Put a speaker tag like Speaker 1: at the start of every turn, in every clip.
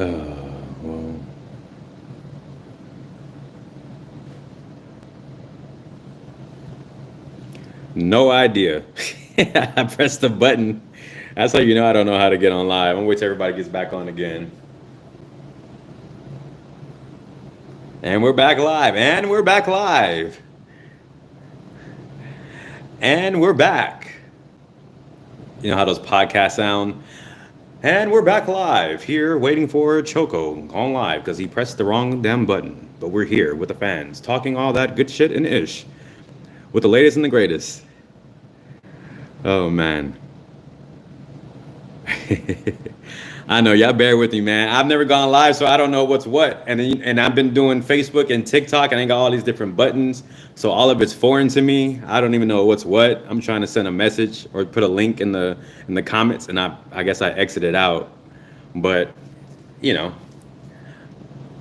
Speaker 1: Well, no idea. I pressed the button. That's how you know I don't know how to get on live. I'm gonna wait till everybody gets back on again. And we're back live. And we're back live. And we're back. You know how those podcasts sound? And we're back live here waiting for Choco on live because he pressed the wrong damn button. But we're here with the fans talking all that good shit and ish with the latest and the greatest. Oh man. I know y'all bear with me, man. I've never gone live, so I don't know what's what. And I've been doing Facebook and TikTok, and I got all these different buttons, so all of it's foreign to me. I don't even know what's what. I'm trying to send a message or put a link in the comments, and I guess I exited out. But you know,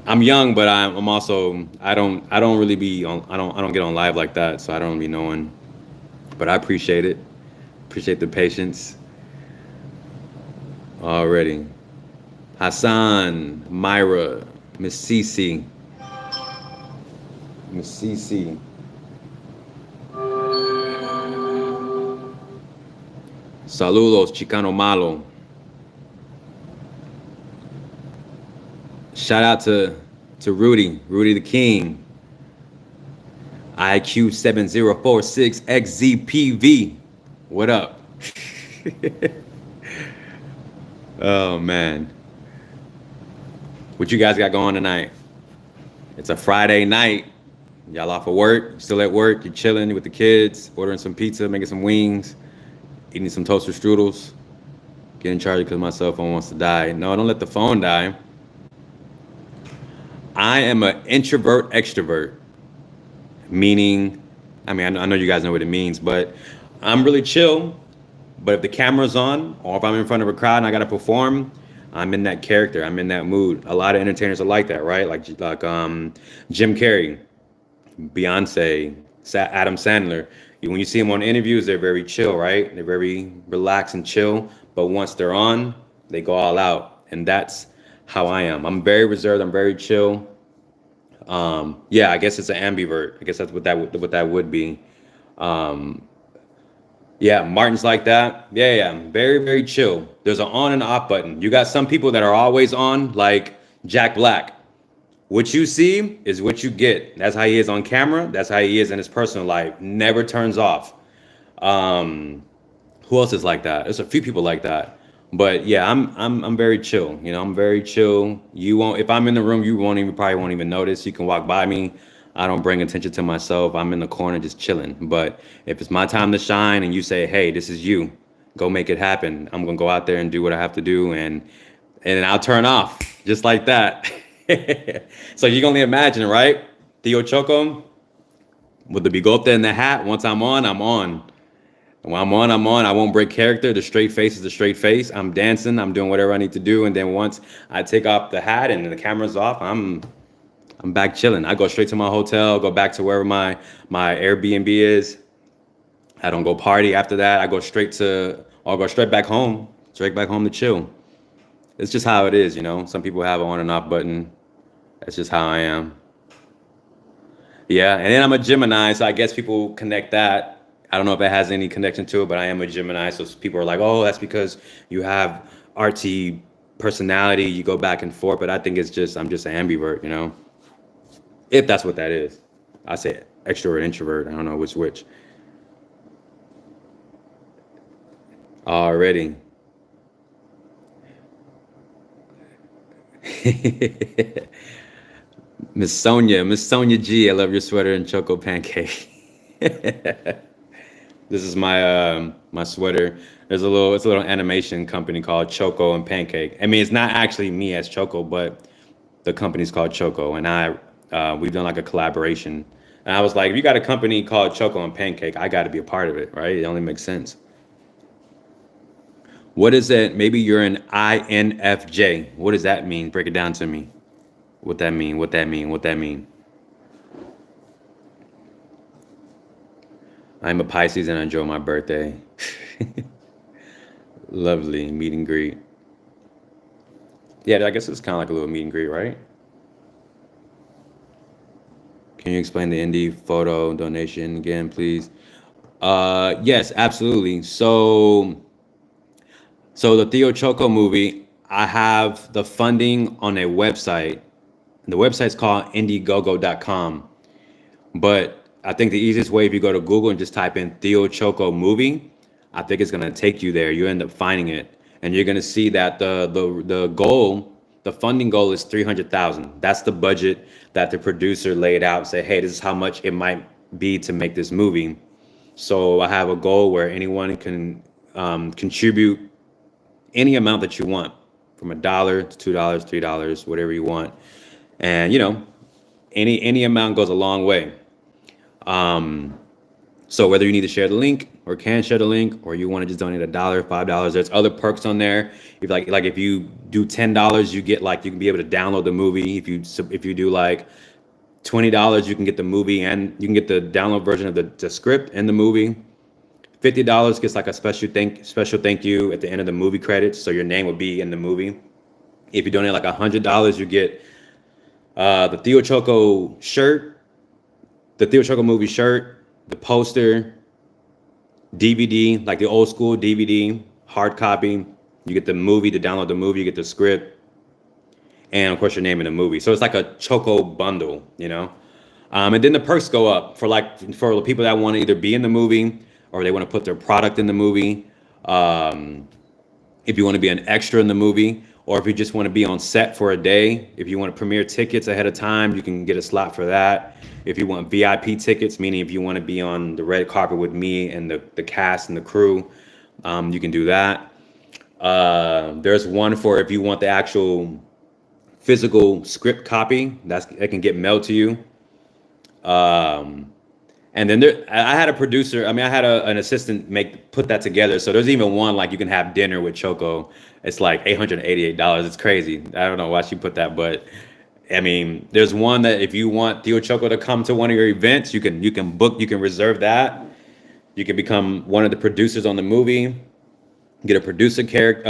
Speaker 1: I'm young, but I'm also I don't really be on I don't get on live like that, so I don't be knowing. But I appreciate it. Appreciate the patience already. Hassan, Myra, Miss Cece, Miss Cece. Saludos, Chicano Malo. Shout out to Rudy the King. IQ 7046 XZPV. What up? Oh man. What you guys got going tonight? It's a Friday night. Y'all off of work? Still at work? You chilling with the kids, ordering some pizza, making some wings, eating some toaster strudels, getting charged because my cell phone wants to die. No, don't let the phone die. I am an introvert extrovert, meaning, I mean, I know you guys know what it means, but I'm really chill. But if the camera's on, or if I'm in front of a crowd and I gotta perform, I'm in that character. I'm in that mood. A lot of entertainers are like that, right? Like Jim Carrey, Beyonce, Adam Sandler. When you see them on interviews, they're very chill, right? They're very relaxed and chill. But once they're on, they go all out, and that's how I am. I'm very reserved. I'm very chill. Yeah, I guess it's an ambivert. I guess that's what that would be. Um, yeah, Martin's like that. Yeah, yeah, very, very chill. There's an on and off button. You got some people that are always on, like Jack Black. What you see is what you get. That's how he is on camera. That's how he is in his personal life. Never turns off. Um, who else is like that? There's a few people like that. But yeah, I'm very chill. You know, I'm very chill. You won't if I'm in the room, you probably won't even notice. You can walk by me. I don't bring attention to myself. I'm in the corner just chilling. But if it's my time to shine and you say, "Hey, this is you. Go make it happen." I'm gonna go out there and do what I have to do, and then I'll turn off just like that. So you can only imagine, right? Theo Choco with the bigote and the hat. Once I'm on, I'm on. When I'm on, I'm on. I won't break character. The straight face is the straight face. I'm dancing. I'm doing whatever I need to do. And then once I take off the hat and the camera's off, I'm back chilling. I go straight to my hotel. Go back to wherever my Airbnb is. I don't go party after that. I'll go straight back home. Straight back home to chill. It's just how it is, you know. Some people have an on and off button. That's just how I am. Yeah, and then I'm a Gemini, so I guess people connect that. I don't know if it has any connection to it, but I am a Gemini, so people are like, "Oh, that's because you have artsy personality. You go back and forth." But I think I'm just an ambivert, you know. If that's what that is, I say extrovert, introvert. I don't know which. Already. Miss Sonia G. I love your sweater and choco pancake. This is my sweater. It's a little animation company called Choco and Pancake. I mean, it's not actually me as Choco, but the company's called Choco, and we've done like a collaboration. And I was like, if you got a company called Choco and Pancake, I got to be a part of it, right? It only makes sense. What is it? Maybe you're an INFJ. What does that mean? Break it down to me. What that mean? What that mean? What that mean? I'm a Pisces and I enjoy my birthday. Lovely meet and greet. Yeah, I guess it's kind of like a little meet and greet, right? Can you explain the indie photo donation again, please? Yes, absolutely. So the Theo Choco movie, I have the funding on a website. The website's called Indiegogo.com. But I think the easiest way, if you go to Google and just type in Theo Choco movie, I think it's gonna take you there. You end up finding it, and you're gonna see that the goal, the funding goal is 300,000. That's the budget that the producer laid out. Say, hey, this is how much it might be to make this movie. So I have a goal where anyone can contribute any amount that you want, from $1 to $2, $3, whatever you want, and any amount goes a long way. So whether you need to share the link or can share the link, or you want to just donate $1, $5, there's other perks on there. If like if you do $10, you get like you can be able to download the movie. If you do like $20, you can get the movie and you can get the download version of the script and the movie. $50 gets like a special thank you at the end of the movie credits, so your name will be in the movie. If you donate like $100, you get the Theo Choco shirt, the Theo Choco movie shirt, the poster, DVD, like the old school DVD, hard copy. You get the movie to download the movie, you get the script, and of course your name in the movie. So it's like a Choco bundle, And then the perks go up for the people that want to either be in the movie or they want to put their product in the movie. If you want to be an extra in the movie, or if you just want to be on set for a day, if you want to premiere tickets ahead of time, you can get a slot for that. If you want VIP tickets, meaning if you want to be on the red carpet with me and the cast and the crew, you can do that. There's one for if you want the actual physical script copy, that can get mailed to you. And then I had a producer. I had an assistant put that together. So there's even one like you can have dinner with Choco. It's like $888. It's crazy. I don't know why she put that, but there's one that if you want Theo Choco to come to one of your events, you can book, you can reserve that. You can become one of the producers on the movie, get a producer credit.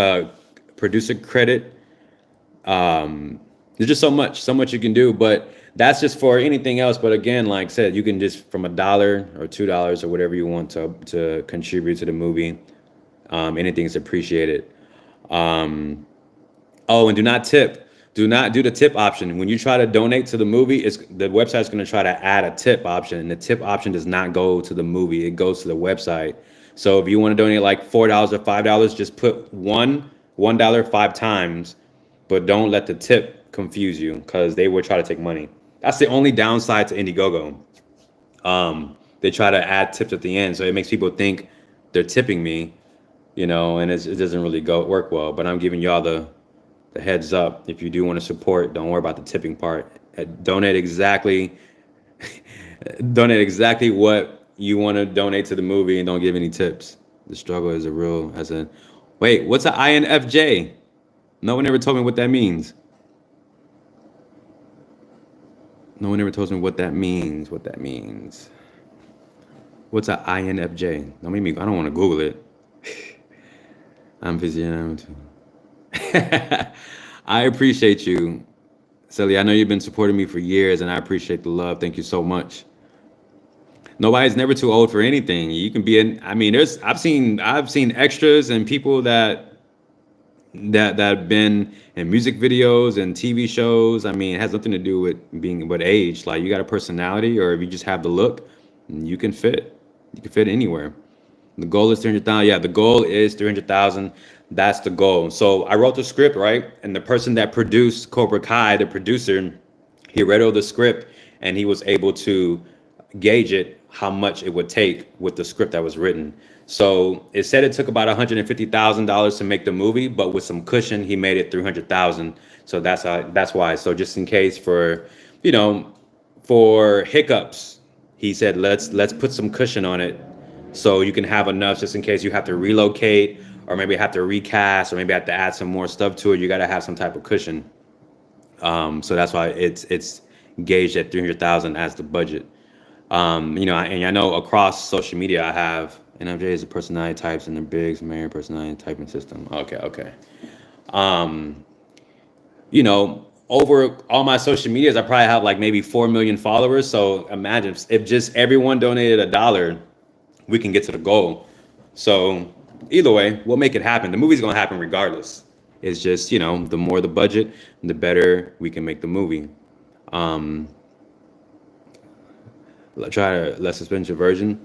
Speaker 1: There's just so much you can do, but that's just for anything else. But again, like I said, you can just from $1 or $2 or whatever you want to contribute to the movie. Anything is appreciated. And do not tip. Do not do the tip option. When you try to donate to the movie, the website's going to try to add a tip option, and the tip option does not go to the movie. It goes to the website. So if you want to donate like $4 or $5, just put $1 5 times, but don't let the tip confuse you because they will try to take money. That's the only downside to Indiegogo. They try to add tips at the end, so it makes people think they're tipping me, and it doesn't really work well. But I'm giving y'all the heads up. If you do want to support, don't worry about the tipping part. Donate exactly what you want to donate to the movie, and don't give any tips. The struggle is wait, what's an INFJ? No one ever told me what that means. No one ever tells me what that means. What's an INFJ? I don't want to Google it. I'm busy. I appreciate you, Sally. I know you've been supporting me for years, and I appreciate the love. Thank you so much. Nobody's never too old for anything. You can be in. I've seen extras and people that have been in music videos and TV shows. It has nothing to do with age. Like, you got a personality, or if you just have the look, you can fit. You can fit anywhere. The goal is 300,000. Yeah, the goal is 300,000. That's the goal. So I wrote the script, right? And the person that produced Cobra Kai, the producer, he read over the script and he was able to gauge how much it would take with the script that was written. So it said it took about $150,000 to make the movie, but with some cushion, he made it 300,000. So that's why. So just in case for hiccups, he said let's put some cushion on it, so you can have enough just in case you have to relocate, or maybe have to recast, or maybe have to add some more stuff to it. You got to have some type of cushion. So that's why it's gauged at 300,000 as the budget. And I know across social media I have NFJ is the personality types and the Biggs Married personality typing system. Okay. you know, over all my social medias, I probably have like maybe 4 million followers. So imagine if just everyone donated $1, we can get to the goal. So either way, we'll make it happen. The movie's gonna happen regardless. It's just, you know, the more the budget, the better we can make the movie. Um, try a less expensive version.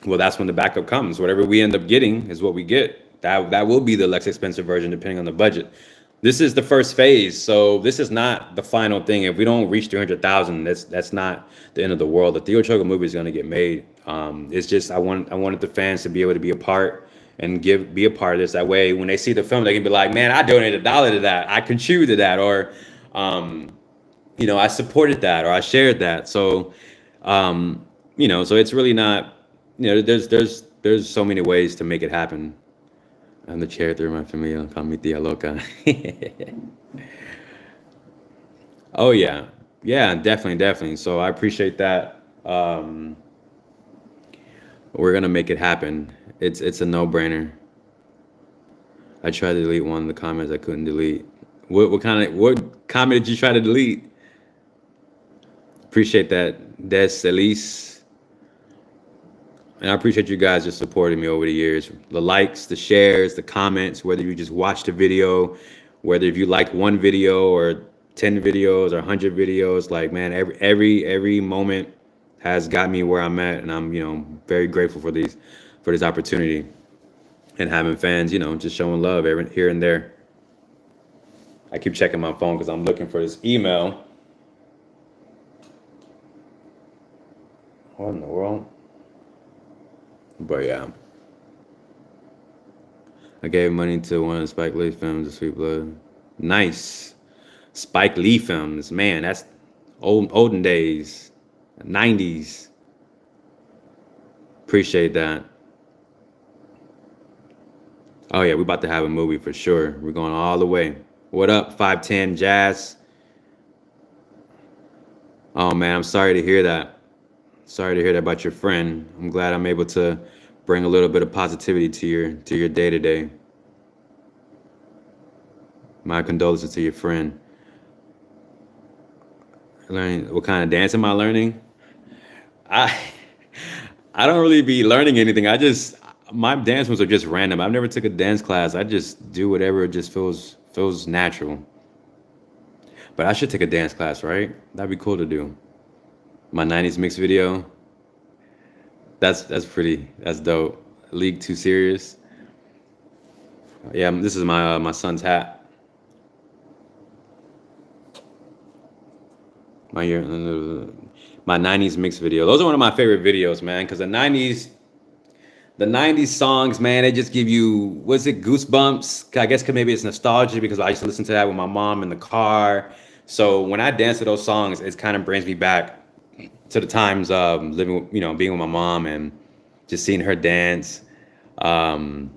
Speaker 1: Well, that's when the backup comes. Whatever we end up getting is what we get. That will be the less expensive version depending on the budget. This is the first phase, so this is not the final thing. If we don't reach 300,000, that's not the end of the world. The Theo Choco movie is going to get made. It's just I wanted the fans to be able to be a part and be a part of this. That way, when they see the film, they can be like, "Man, I donated $1 to that. I contributed to that," or, you know, I supported that, or I shared that. So, you know, so it's really not. You know, there's so many ways to make it happen. I'm the chair through my familia. Call me Tia Loca. Oh yeah, yeah, definitely. So I appreciate that. We're gonna make it happen. It's a no-brainer. I tried to delete one of the comments I couldn't delete. What comment did you try to delete? Appreciate that, Des Elise. And I appreciate you guys just supporting me over the years. The likes, the shares, the comments, whether you just watched a video, whether if you liked one video or 10 videos or 100 videos, like, man, every moment has got me where I'm at, and I'm, you know, very grateful for this opportunity and having fans, you know, just showing love here and there. I keep checking my phone because I'm looking for this email. What in the world? But yeah, I gave money to one of Spike Lee films, The Sweet Blood. Nice. Spike Lee films, man, that's olden days, 90s. Appreciate that. Oh yeah, we're about to have a movie for sure. We're going all the way. What up, 510 Jazz? Oh man, I'm sorry to hear that. Sorry to hear that about your friend. I'm glad I'm able to bring a little bit of positivity to your day to day. My condolences to your friend. Learning what kind of dance am I learning? I I don't really be learning anything. My dance moves are just random. I've never took a dance class. I just do whatever just feels natural. But I should take a dance class, right? That'd be cool to do. My 90s mix video. That's dope. League Too Serious. Yeah, this is my son's hat. My 90s mix video. Those are one of my favorite videos, man, because the 90s songs, man, they just give you, was it goosebumps? I guess maybe it's nostalgia because I used to listen to that with my mom in the car. So when I dance to those songs, it kind of brings me back to the times of living, you know, being with my mom and just seeing her dance. You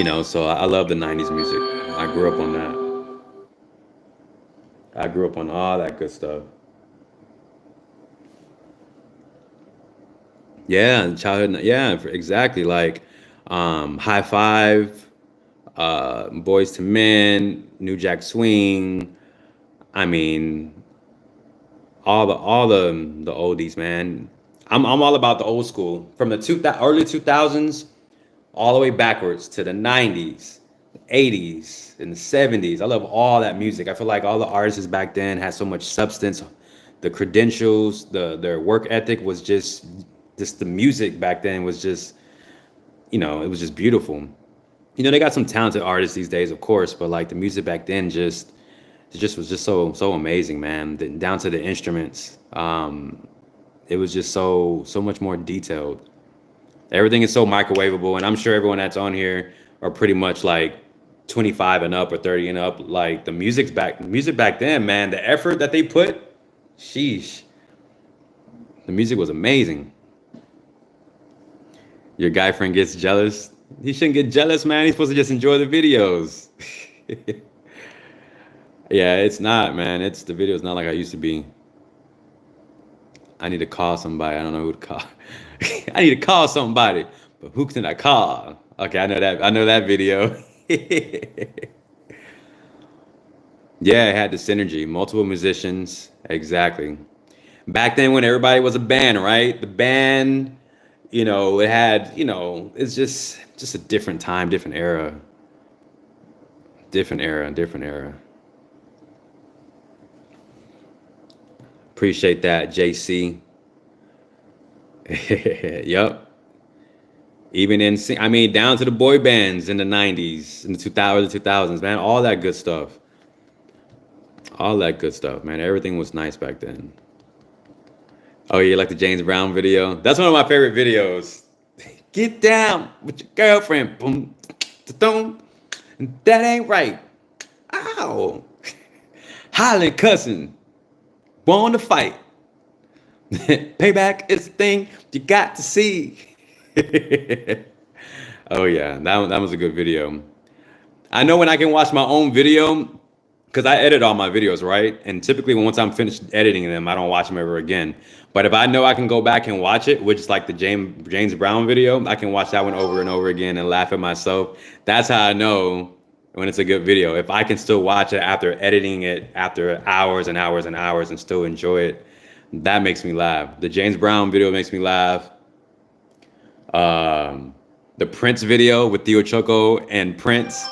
Speaker 1: know, so I love the 90s music. I grew up on that. I grew up on all that good stuff. Yeah, childhood. Yeah, exactly. Like, High Five, Boys to Men, New Jack Swing. I mean, all the oldies, man. I'm all about the old school from the early 2000s all the way backwards to the 90s, 80s, and the 70s. I love all that music. I feel like all the artists back then had so much substance. The credentials, their work ethic was just the music back then was just, you know, it was just beautiful. You know, they got some talented artists these days, of course, but like the music back then just was just so amazing, man. Down to the instruments. It was just so much more detailed. Everything is so microwavable, and I'm sure everyone that's on here are pretty much like 25 and up or 30 and up. Like the music back then, man, the effort that they put, sheesh. The music was amazing. Your guy friend gets jealous. He shouldn't get jealous, man. He's supposed to just enjoy the videos. Yeah, it's not, man. The video's not like I used to be. I need to call somebody. I don't know who to call. I need to call somebody, but who can I call? Okay, I know that. I know that video. Yeah, it had the synergy, multiple musicians. Exactly. Back then when everybody was a band, right? The band, it had, it's just a different time, different era. Different era, different era. Appreciate that, JC. Yep. Even I mean, down to the boy bands in the 90s, in the 2000s, man, all that good stuff. All that good stuff, man. Everything was nice back then. Oh, you like the James Brown video? That's one of my favorite videos. Get down with your girlfriend. Boom, boom. That ain't right. Ow. Hollering, cussing. Want to fight. Payback is the thing you got to see. Oh, yeah. That was a good video. I know when I can watch my own video, because I edit all my videos, right? And typically once I'm finished editing them, I don't watch them ever again. But if I know I can go back and watch it, which is like the James Brown video, I can watch that one over and over again and laugh at myself. That's how I know when it's a good video. If I can still watch it after editing it, after hours and hours and hours, and still enjoy it, that makes me laugh. The James Brown video makes me laugh. The Prince video with Theo Choco and Prince.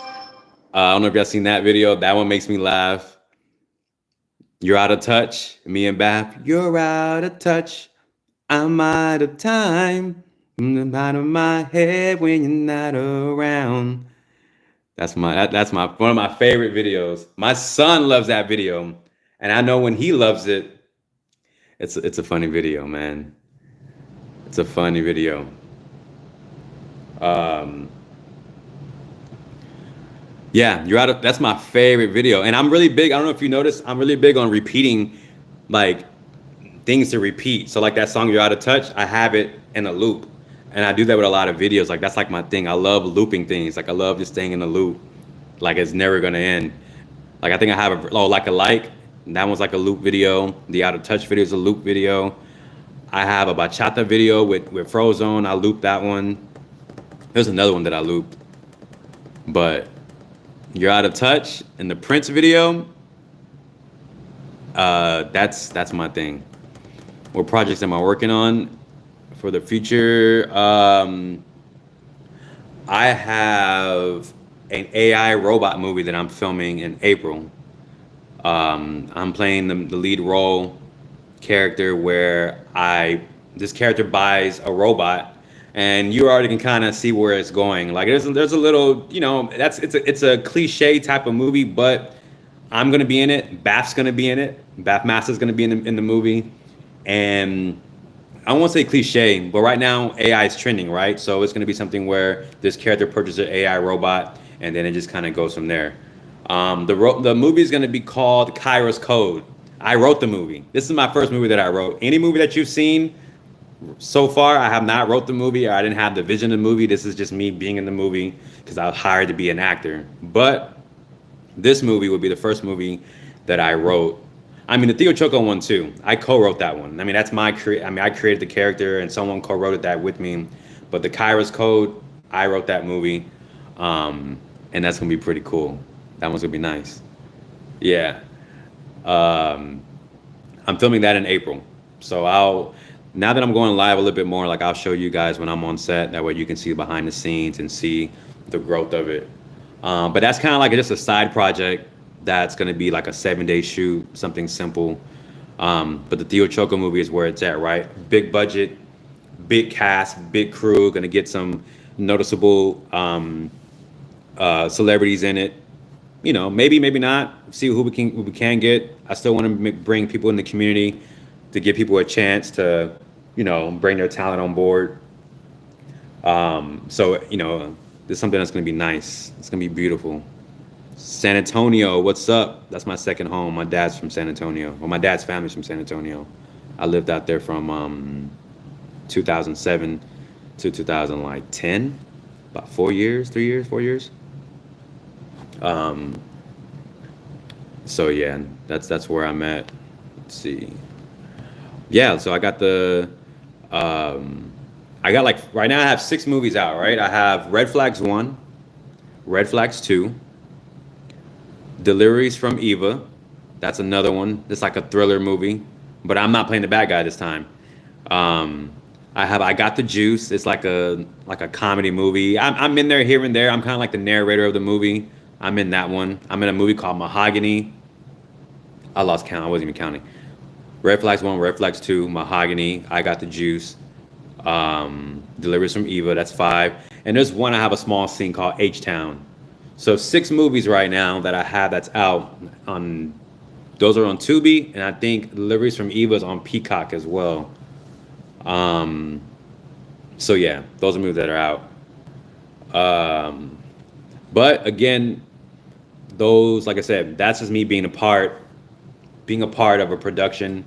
Speaker 1: I don't know if y'all seen that video. That one makes me laugh. You're out of touch. Me and Bap. You're out of touch. I'm out of time. I'm out of my head when you're not around. That's one of my favorite videos. My son loves that video, and I know when he loves it, it's a funny video, man. It's a funny video. Yeah, that's my favorite video. And I'm really big, I don't know if you noticed, I'm really big on repeating, like, things to repeat. So like that song, You're Out of Touch, I have it in a loop. And I do that with a lot of videos. Like, that's like my thing. I love looping things. Like, I love just staying in a loop. Like, it's never gonna end. Like, I think I have Like a Like. That one's like a loop video. The Out of Touch video is a loop video. I have a bachata video with Frozone. I looped that one. There's another one that I looped. But You're Out of Touch and the Prince video, that's my thing. What projects am I working on for the future? I have an AI robot movie that I'm filming in April. I'm playing the lead role character where this character buys a robot, and you already can kind of see where it's going. Like there's a little, it's a cliche type of movie, but I'm gonna be in it. Baf's gonna be in it. Baf Master's gonna be in the movie, and I won't say cliche, but right now AI is trending, right? So it's gonna be something where this character purchases an AI robot, and then it just kind of goes from there. The movie is gonna be called Kairos Code. I wrote the movie. This is my first movie that I wrote. Any movie that you've seen so far, I have not wrote the movie, or I didn't have the vision of the movie. This is just me being in the movie because I was hired to be an actor. But this movie would be the first movie that I wrote. I mean, the Theo Choco one too. I co-wrote that one. I mean, that's I created the character and someone co-wrote that with me. But the Kairos Code, I wrote that movie, and that's gonna be pretty cool. That one's gonna be nice. Yeah. I'm filming that in April, so now that I'm going live a little bit more, like I'll show you guys when I'm on set. That way you can see behind the scenes and see the growth of it. But that's kind of like just a side project that's going to be like a 7-day shoot, something simple. But the Theo Choco movie is where it's at, right? Big budget, big cast, big crew, going to get some noticeable celebrities in it. Maybe not. See who we can get. I still want to bring people in the community to give people a chance to, bring their talent on board. So, there's something that's going to be nice. It's going to be beautiful. San Antonio, what's up? That's my second home. My dad's from San Antonio. Well, my dad's family's from San Antonio. I lived out there from 2007 to 2010, about 4 years. So yeah, that's where I'm at. Let's see. Yeah, so I got right now I have 6 movies out, right? I have Red Flags 1, Red Flags 2, Deliveries from Eva, That's another one. It's like a thriller movie, but I'm not playing the bad guy this time. Um, I got the juice. It's like a comedy movie. I'm in there here and there. I'm kind of like the narrator of the movie. I'm in that one. I'm in a movie called Mahogany. I lost count. I wasn't even counting. Red Flags 1, Red Flags 2, Mahogany. I got the juice. Deliveries from Eva. That's 5. And there's one I have a small scene called H Town. So 6 movies right now that I have that's out on. Those are on Tubi, and I think Deliveries from Eva is on Peacock as well. Um, so yeah, those are movies that are out. Um, but again, those, like I said, that's just me being a part of a production.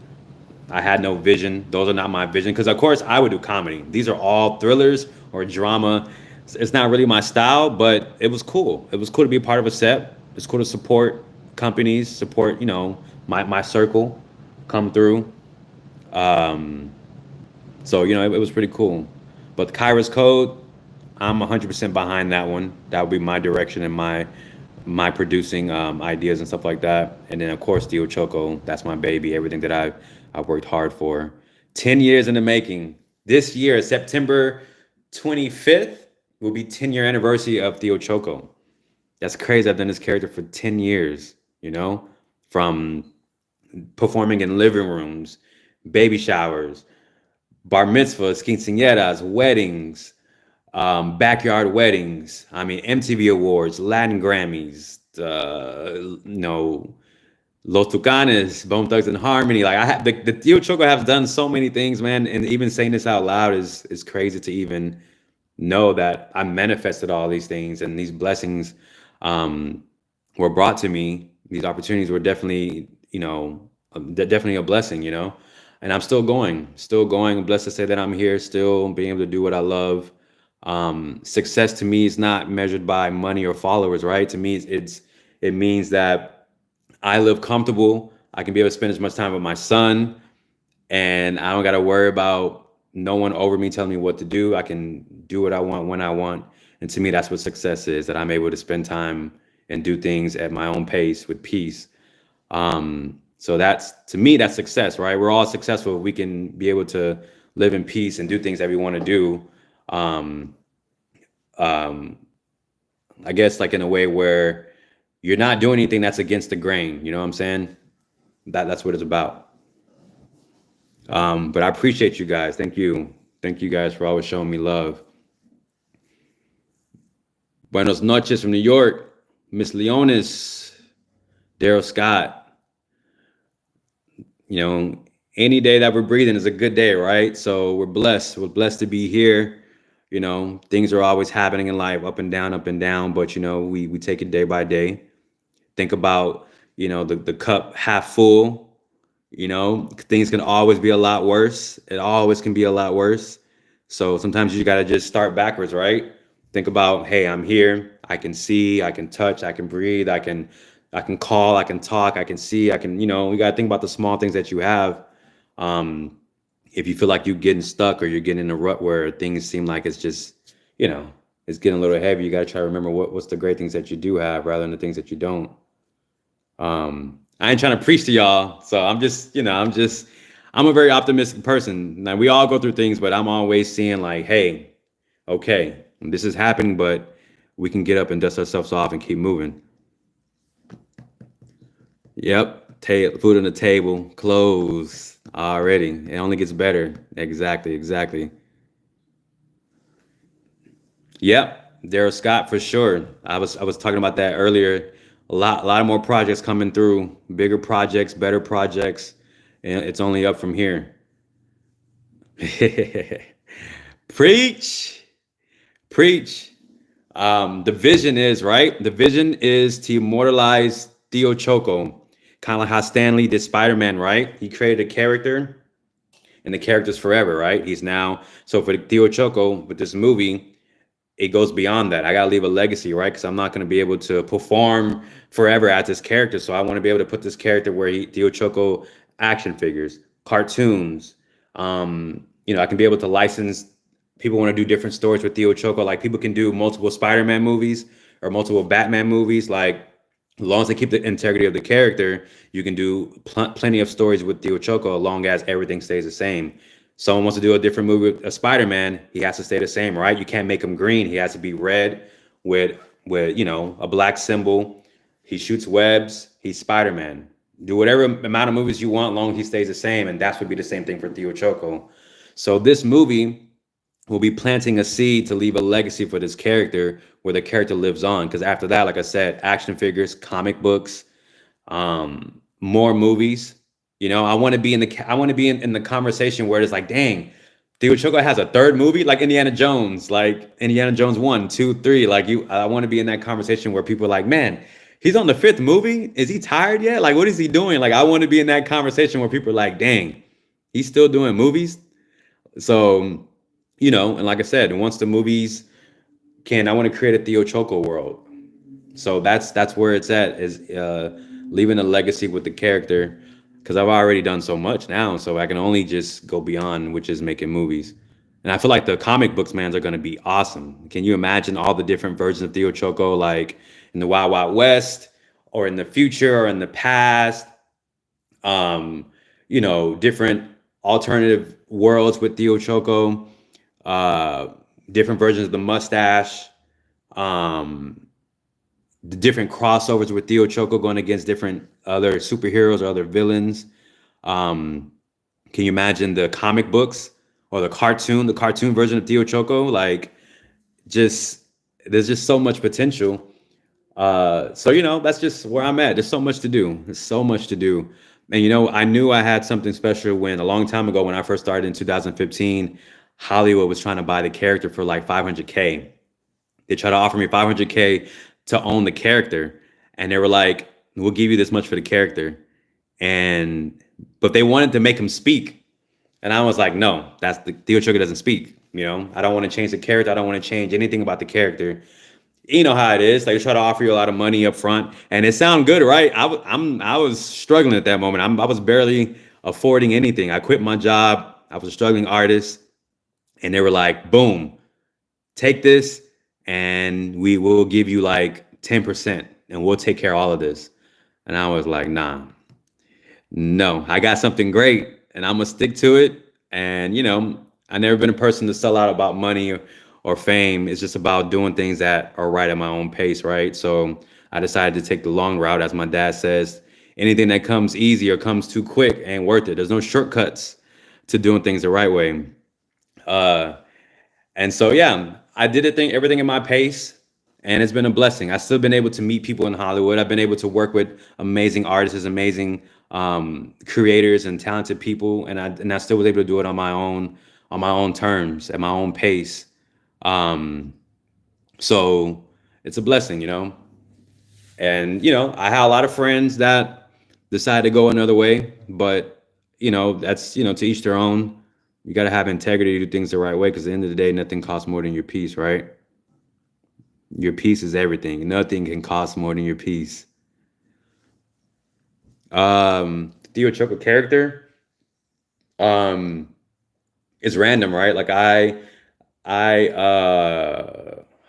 Speaker 1: I had no vision. Those are not my vision. Because of course I would do comedy. These are all thrillers or drama. It's not really my style, but it was cool. It was cool to be a part of a set. It's cool to support companies, support, my circle come through. Um, so, it was pretty cool. But Kyra's Code, I'm 100% behind that one. That would be my direction and my producing ideas and stuff like that. And then of course Theo Choco, that's my baby. Everything that I've worked hard for. 10 years in the making. This year, September 25th, will be 10-year anniversary of Theo Choco. That's crazy. I've done this character for 10 years, from performing in living rooms, baby showers, bar mitzvahs, quinceañeras, weddings, backyard weddings. I mean, MTV Awards, Latin Grammys, Los Tucanes, Bone Thugs and Harmony. Like the Theo Choco has done so many things, man. And even saying this out loud is crazy to even know that I manifested all these things and these blessings were brought to me. These opportunities were definitely, definitely a blessing, And I'm still going. I'm blessed to say that I'm here, still being able to do what I love. Success to me is not measured by money or followers, right? To me, it means that I live comfortable. I can be able to spend as much time with my son, and I don't got to worry about no one over me telling me what to do. I can do what I want when I want. And to me, that's what success is, that I'm able to spend time and do things at my own pace with peace. So to me, that's success, right? We're all successful if we can be able to live in peace and do things that we want to do. I guess like in a way where you're not doing anything that's against the grain. You know what I'm saying? That's what it's about. But I appreciate you guys. Thank you. Thank you guys for always showing me love. Buenos noches from New York. Miss Leonis, Daryl Scott. Any day that we're breathing is a good day, right? So we're blessed. We're blessed to be here. Things are always happening in life, up and down, but we take it day by day. Think about, the cup half full. Things can always be a lot worse. It always can be a lot worse. So sometimes you got to just start backwards, right? Think about, hey, I'm here. I can see, I can touch, I can breathe, I can call, I can talk, I can see, you got to think about the small things that you have. If you feel like you're getting stuck or you're getting in a rut where things seem like it's just, it's getting a little heavy, you got to try to remember what's the great things that you do have rather than the things that you don't. I ain't trying to preach to y'all. So I'm just, I'm a very optimistic person. Now we all go through things, but I'm always seeing like, hey, okay, this is happening, but we can get up and dust ourselves off and keep moving. Yep. Food on the table, clothes already. It only gets better. Exactly. Yep. Daryl Scott for sure. I was talking about that earlier. A lot of more projects coming through, bigger projects, better projects, and it's only up from here. Preach. The vision is, right? The vision is to immortalize Theo Choco, kind of like how Stan Lee did Spider-Man, right? He created a character, and the character's forever, right? So for Theo Choco, with this movie, it goes beyond that. I got to leave a legacy, right? Because I'm not going to be able to perform forever as this character. So I want to be able to put this character where Theo Choco action figures, cartoons. I can be able to license. People want to do different stories with Theo Choco. Like people can do multiple Spider-Man movies or multiple Batman movies. Like As long as they keep the integrity of the character, you can do plenty of stories with Theo Choco, as long as everything stays the same. Someone wants to do a different movie with a Spider-Man, he has to stay the same, right? You can't make him green. He has to be red with a black symbol. He shoots webs. He's Spider-Man. Do whatever amount of movies you want, as long as he stays the same, and that would be the same thing for Theo Choco. So this movie will be planting a seed to leave a legacy for this character where the character lives on. Because after that, like I said, action figures, comic books, more movies. I want to be in the conversation where it's like, dang, Theo Choco has a third movie, like Indiana Jones, like Indiana Jones 1, 2, 3. Like I want to be in that conversation where people are like, man, he's on the fifth movie. Is he tired yet? Like, what is he doing? Like, I want to be in that conversation where people are like, dang, he's still doing movies. So, and like I said, once the movies I want to create a Theo Choco world. So that's where it's at, is leaving a legacy with the character, because I've already done so much now, so I can only just go beyond, which is making movies. And I feel like the comic books, man, are going to be awesome. Can you imagine all the different versions of Theo Choco, like in the Wild Wild West, or in the future, or in the past? Different alternative worlds with Theo Choco, different versions of the mustache, um, the different crossovers with Theo Choco going against different other superheroes or other villains. Um, can you imagine the comic books or the cartoon version of Theo Choco? Like, just there's just so much potential. So that's just where I'm at. There's so much to do. There's so much to do. And I knew I had something special when a long time ago, when I first started in 2015, Hollywood was trying to buy the character for like 500K. They tried to offer me 500K to own the character, and they were like, "We'll give you this much for the character," but they wanted to make him speak, and I was like, "No, that's the Theo Choco doesn't speak. I don't want to change the character. I don't want to change anything about the character." You know how it is. They try to offer you a lot of money up front, and it sounded good, right? I was struggling at that moment. I was barely affording anything. I quit my job. I was a struggling artist, and they were like, "Boom, take this, and we will give you like 10%, and we'll take care of all of this." And I was like, "Nah, no, I got something great, and I'm gonna stick to it." And I never been a person to sell out about money or fame. It's just about doing things that are right at my own pace, right? So I decided to take the long route. As my dad says, anything that comes easy or comes too quick ain't worth it. There's no shortcuts to doing things the right way. Uh, and so, yeah, I did everything in my pace, and it's been a blessing. I've still been able to meet people in Hollywood. I've been able to work with amazing artists, amazing creators, and talented people, and I still was able to do it on my own terms, at my own pace. Um, so it's a blessing, And I had a lot of friends that decided to go another way, but that's to each their own. You got to have integrity to do things the right way, because at the end of the day, nothing costs more than your peace, right? Your peace is everything. Nothing can cost more than your peace. Theo Choco character, um, is random, right? Like I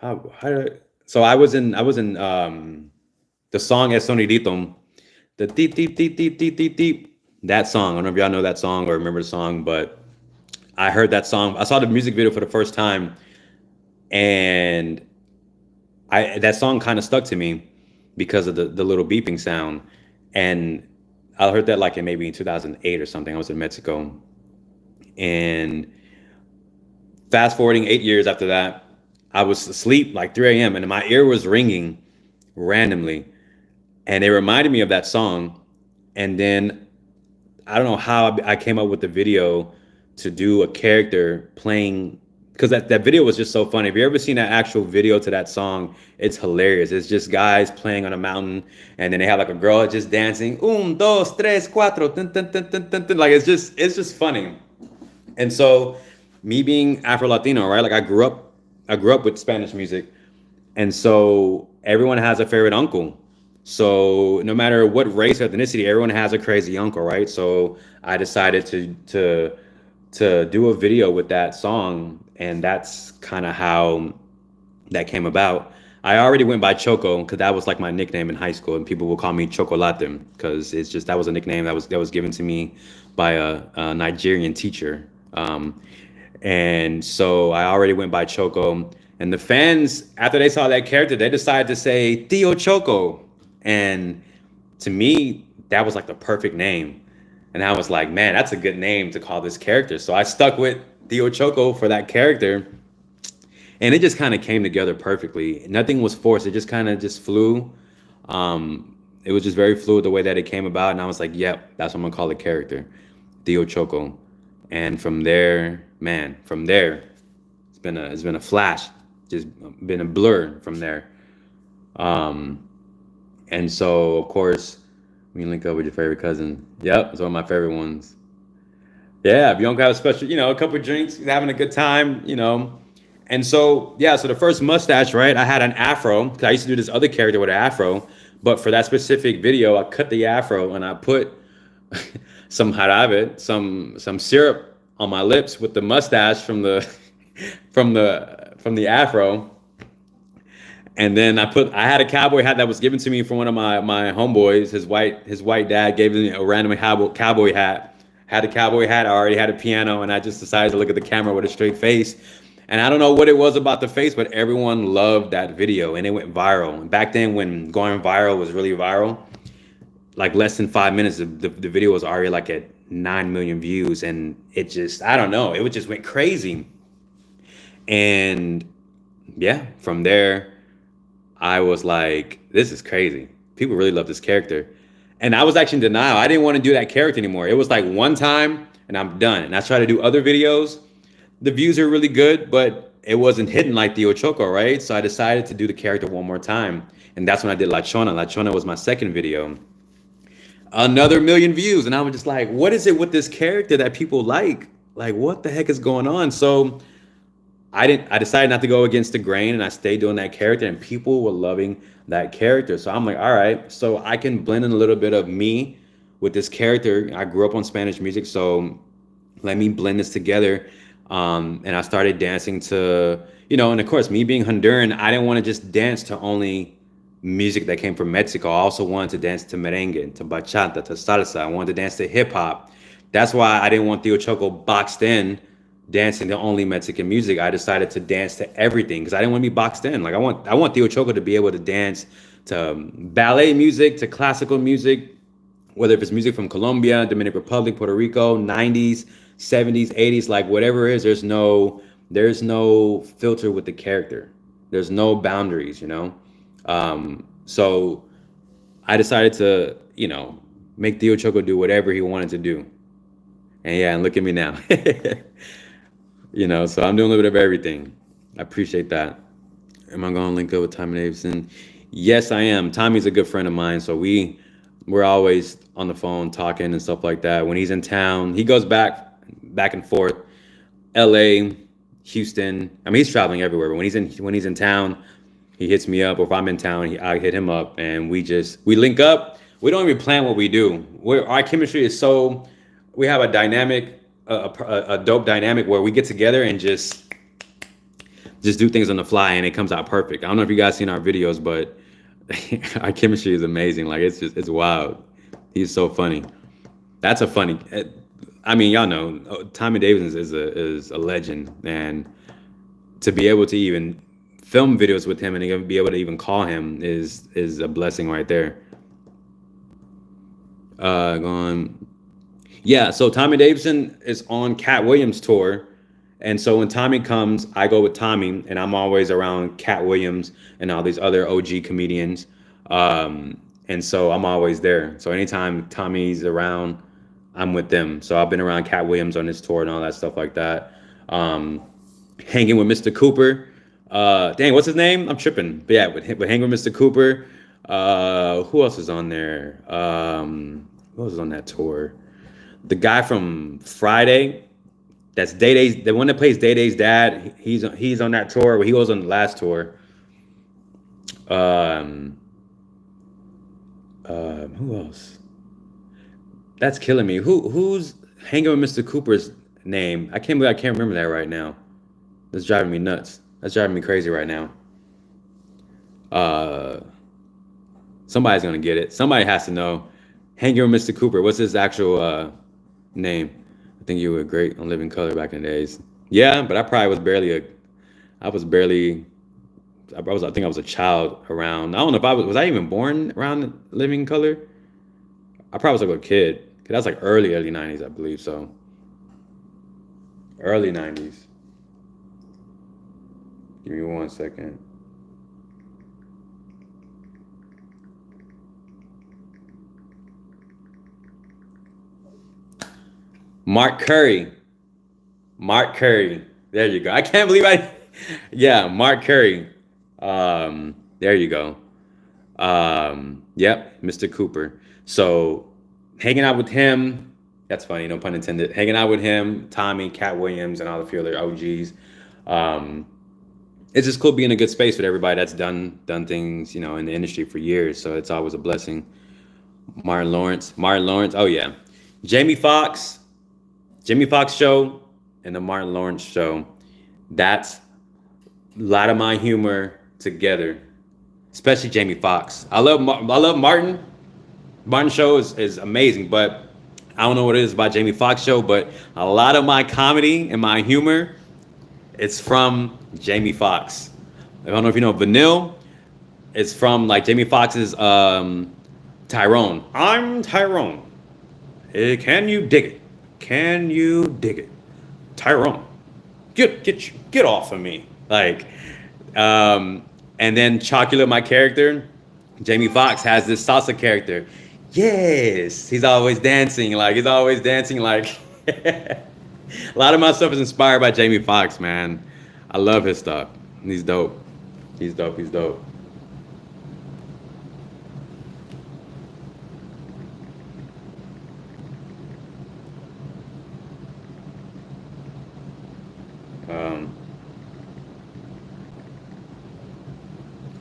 Speaker 1: how did so I was in the song Es Sonidito, the deep deep deep deep deep deep deep, that song. I don't know if y'all know that song or remember the song, but I heard that song. I saw the music video for the first time, and that song kind of stuck to me because of the little beeping sound. And I heard that like in maybe in 2008 or something. I was in Mexico, and fast forwarding 8 years after that, I was asleep like 3 a.m. and my ear was ringing randomly, and it reminded me of that song. And then I don't know how I came up with the video to do a character playing, because that video was just so funny. If you ever seen that actual video to that song, it's hilarious. It's just guys playing on a mountain, and then they have like a girl just dancing. Un, dos, tres, cuatro. Dun, dun, dun, dun, dun, dun. Like it's just funny. And so, me being Afro Latino, right? Like I grew up with Spanish music, and so everyone has a favorite uncle. So no matter what race or ethnicity, everyone has a crazy uncle, right? So I decided to do a video with that song, and that's kind of how that came about. I already went by Choco because that was like my nickname in high school, and people will call me Chocolate because it's just that was a nickname that was given to me by a Nigerian teacher. And so I already went by Choco. And the fans, after they saw that character, they decided to say Theo Choco. And to me, that was like the perfect name. And I was like, man, that's a good name to call this character. So I stuck with Theo Choco for that character. And it just kind of came together perfectly. Nothing was forced. It just kind of just flew. It was just very fluid the way that it came about. And I was like, yep, that's what I'm going to call the character, Theo Choco. And from there, man, it's been a flash, just been a blur from there. And so of course, when you link up with your favorite cousin, yep, it's one of my favorite ones. Yeah, if you don't have a special, a couple of drinks, having a good time. And so yeah, so the first mustache, right? I had an afro because I used to do this other character with an afro, but for that specific video, I cut the afro and I put some jarabe, some syrup on my lips with the mustache from the from the afro. And then I had a cowboy hat that was given to me from one of my homeboys. His white dad gave me a random cowboy hat. Had a cowboy hat. I already had a piano, and I just decided to look at the camera with a straight face. And I don't know what it was about the face, but everyone loved that video, and it went viral. And back then, when going viral was really viral, like less than 5 minutes, the video was already like at 9 million views, and it just, I don't know, it just went crazy. And yeah, from there, I was like, this is crazy. People really love this character. And I was actually in denial. I didn't want to do that character anymore. It was like one time and I'm done. And I tried to do other videos. The views are really good, but it wasn't hitting like Theo Choco, right? So I decided to do the character one more time. And that's when I did La Chona. La Chona was my second video. Another million views. And I was just like, what is it with this character that people like? Like, what the heck is going on? So I decided not to go against the grain, and I stayed doing that character, and people were loving that character. So I'm like, all right, so I can blend in a little bit of me with this character. I grew up on Spanish music, so let me blend this together. And I started dancing to, and of course, me being Honduran, I didn't want to just dance to only music that came from Mexico. I also wanted to dance to merengue, to bachata, to salsa. I wanted to dance to hip hop. That's why I didn't want Theo Choco boxed in dancing to only Mexican music. I decided to dance to everything because I didn't want to be boxed in. Like I want Theo Choco to be able to dance to ballet music, to classical music, whether if it's music from Colombia, Dominican Republic, Puerto Rico, 90s, 70s, 80s, like whatever it is, there's no filter with the character. There's no boundaries. So I decided to, make Theo Choco do whatever he wanted to do. And yeah, and look at me now. So I'm doing a little bit of everything. I appreciate that. Am I going to link up with Tommy Davidson? Yes, I am. Tommy's a good friend of mine, so we're always on the phone talking and stuff like that. When he's in town, he goes back and forth, L.A., Houston. I mean, he's traveling everywhere. But when he's in town, he hits me up. Or if I'm in town, I hit him up, and we link up. We don't even plan what we do. Our chemistry is so. We have a dynamic. A dope dynamic where we get together and just do things on the fly, and it comes out perfect. I don't know if you guys seen our videos, but our chemistry is amazing. Like it's wild. He's so funny. That's a funny. I mean, y'all know Tommy Davidson is a legend, and to be able to even film videos with him and to be able to even call him is a blessing right there. Going. Yeah, so Tommy Davidson is on Cat Williams' tour. And so when Tommy comes, I go with Tommy, and I'm always around Cat Williams and all these other OG comedians. And so I'm always there. So anytime Tommy's around, I'm with them. So I've been around Cat Williams on this tour and all that stuff like that. Hanging with Mr. Cooper. Dang, what's his name? I'm tripping. But yeah, but hanging with Mr. Cooper. Who else is on there? Who else is on that tour? The guy from Friday, that's Day Day's, the one that plays Day Day's dad. He's on that tour. He was on the last tour. Who else? That's killing me. Who's hanging with Mr. Cooper's name? I can't remember that right now. That's driving me nuts. That's driving me crazy right now. Uh, somebody's gonna get it. Somebody has to know. Hanging with Mr. Cooper. What's his actual name? I think you were great on Living Color back in the days. Yeah, but I probably was barely a. I was barely. I was. I think I was a child around. I don't know if I was. Was I even born around Living Color? I probably was like a kid. Cause that was like early 90s, I believe. So early 90s. Give me 1 second. Mark Curry. Mark Curry. There you go. I can't believe I. Yeah, Mark Curry. There you go. Yep, Mr. Cooper. So hanging out with him. That's funny, no pun intended. Hanging out with him, Tommy, Cat Williams, and all the few other OGs. It's just cool being in a good space with everybody that's done things, in the industry for years. So it's always a blessing. Martin Lawrence. Oh yeah, Jamie Foxx show and the Martin Lawrence show. That's a lot of my humor together, especially Jamie Foxx. I love Martin. Martin show is amazing, but I don't know what it is about Jamie Foxx show, but a lot of my comedy and my humor, it's from Jamie Foxx. I don't know if you know Vanille. It's from like Jamie Foxx's Tyrone. I'm Tyrone. Can you dig it? Can you dig it? Tyrone. Get off of me. Like, and then Chocula, my character, Jamie Foxx has this salsa character. Yes, he's always dancing like a lot of my stuff is inspired by Jamie Foxx, man. I love his stuff. He's dope. He's dope.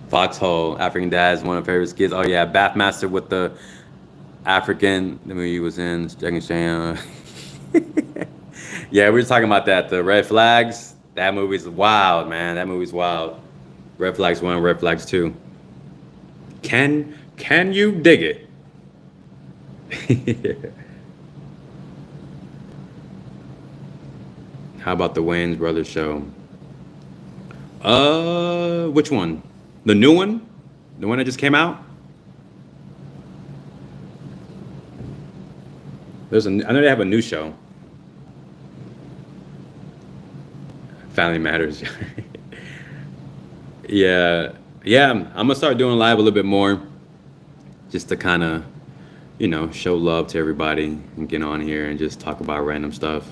Speaker 1: Foxhole, African Dad is one of my favorite skits. Oh yeah, Bathmaster with the African, the movie he was in, Jack and Shane. Yeah, we were talking about that. The Red Flags. That movie's wild, man. That movie's wild. Red Flags 1, Red Flags 2. Can you dig it? How about the Wayans Brothers show? Which one? The new one? The one that just came out? I know they have a new show. Family Matters. Yeah. I'm gonna start doing live a little bit more, just to kind of, show love to everybody and get on here and just talk about random stuff.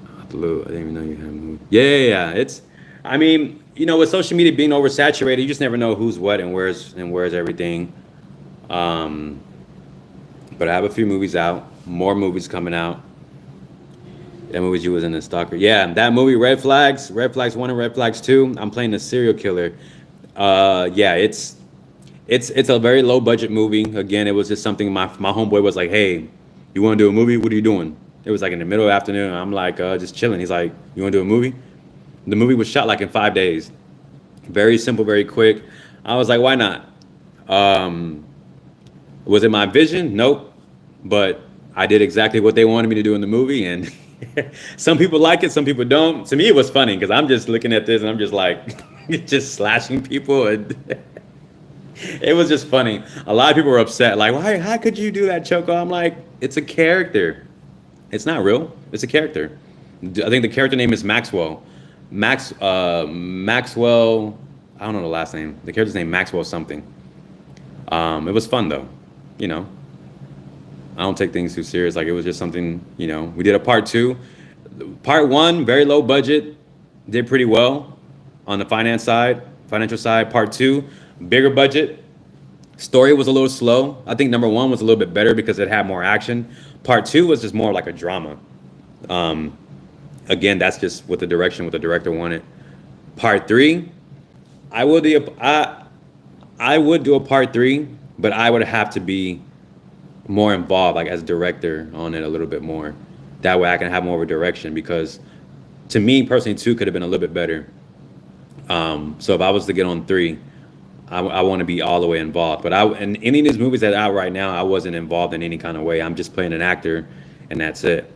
Speaker 1: I didn't even know you had moved. Yeah. With social media being oversaturated, you just never know who's what and where's everything. But I have a few movies out, more movies coming out. That movie you was in the Stalker. Yeah, that movie, Red Flags 1 and Red Flags 2. I'm playing the serial killer. Yeah, it's a very low budget movie. Again, it was just something my homeboy was like, hey, you want to do a movie? What are you doing? It was like in the middle of the afternoon. I'm like, just chilling. He's like, you want to do a movie? The movie was shot like in 5 days. Very simple, very quick. I was like, why not? Was it my vision? Nope. But I did exactly what they wanted me to do in the movie, and some people like it, some people don't. To me, it was funny because I'm just looking at this and I'm just like, just slashing people, and it was just funny. A lot of people were upset, like, why? How could you do that, Choco? I'm like, it's a character. It's not real. It's a character. I think the character name is Maxwell. Maxwell. I don't know the last name. The character's name Maxwell something. It was fun though. I don't take things too serious. Like, it was just something, we did a part 2. Part 1, very low budget, did pretty well on the financial side. Part 2, bigger budget. Story was a little slow. I think number 1 was a little bit better because it had more action. Part 2 was just more like a drama. Again, that's just what the director wanted. Part 3, I would do a part 3, but I would have to be more involved, like as director on it a little bit more. That way I can have more of a direction, because to me personally 2 could have been a little bit better. So if I was to get on 3, I want to be all the way involved. But in any of these movies that are out right now, I wasn't involved in any kind of way. I'm just playing an actor, and that's it.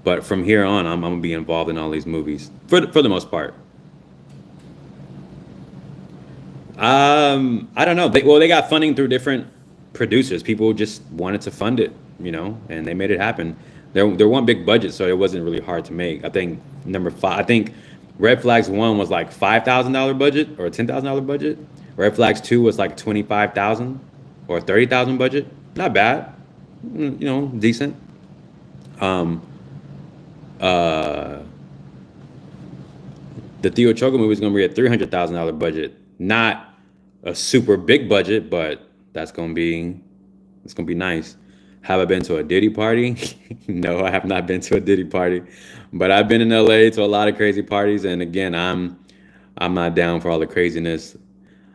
Speaker 1: But from here on, I'm gonna be involved in all these movies for the most part. I don't know. They got funding through different producers. People just wanted to fund it, and they made it happen. They're one big budget, so it wasn't really hard to make. I think number five. I think Red Flags 1 was like $5,000 budget or $10,000 budget. Red Flags 2 was like 25,000 or 30,000 budget. Not bad, decent. Um, uh, the Theo Choco movie is gonna be a $300,000 budget. Not a super big budget, but it's gonna be nice. Have I been to a Diddy party? No, I have not been to a Diddy party, but I've been in LA to a lot of crazy parties, and again, I'm not down for all the craziness.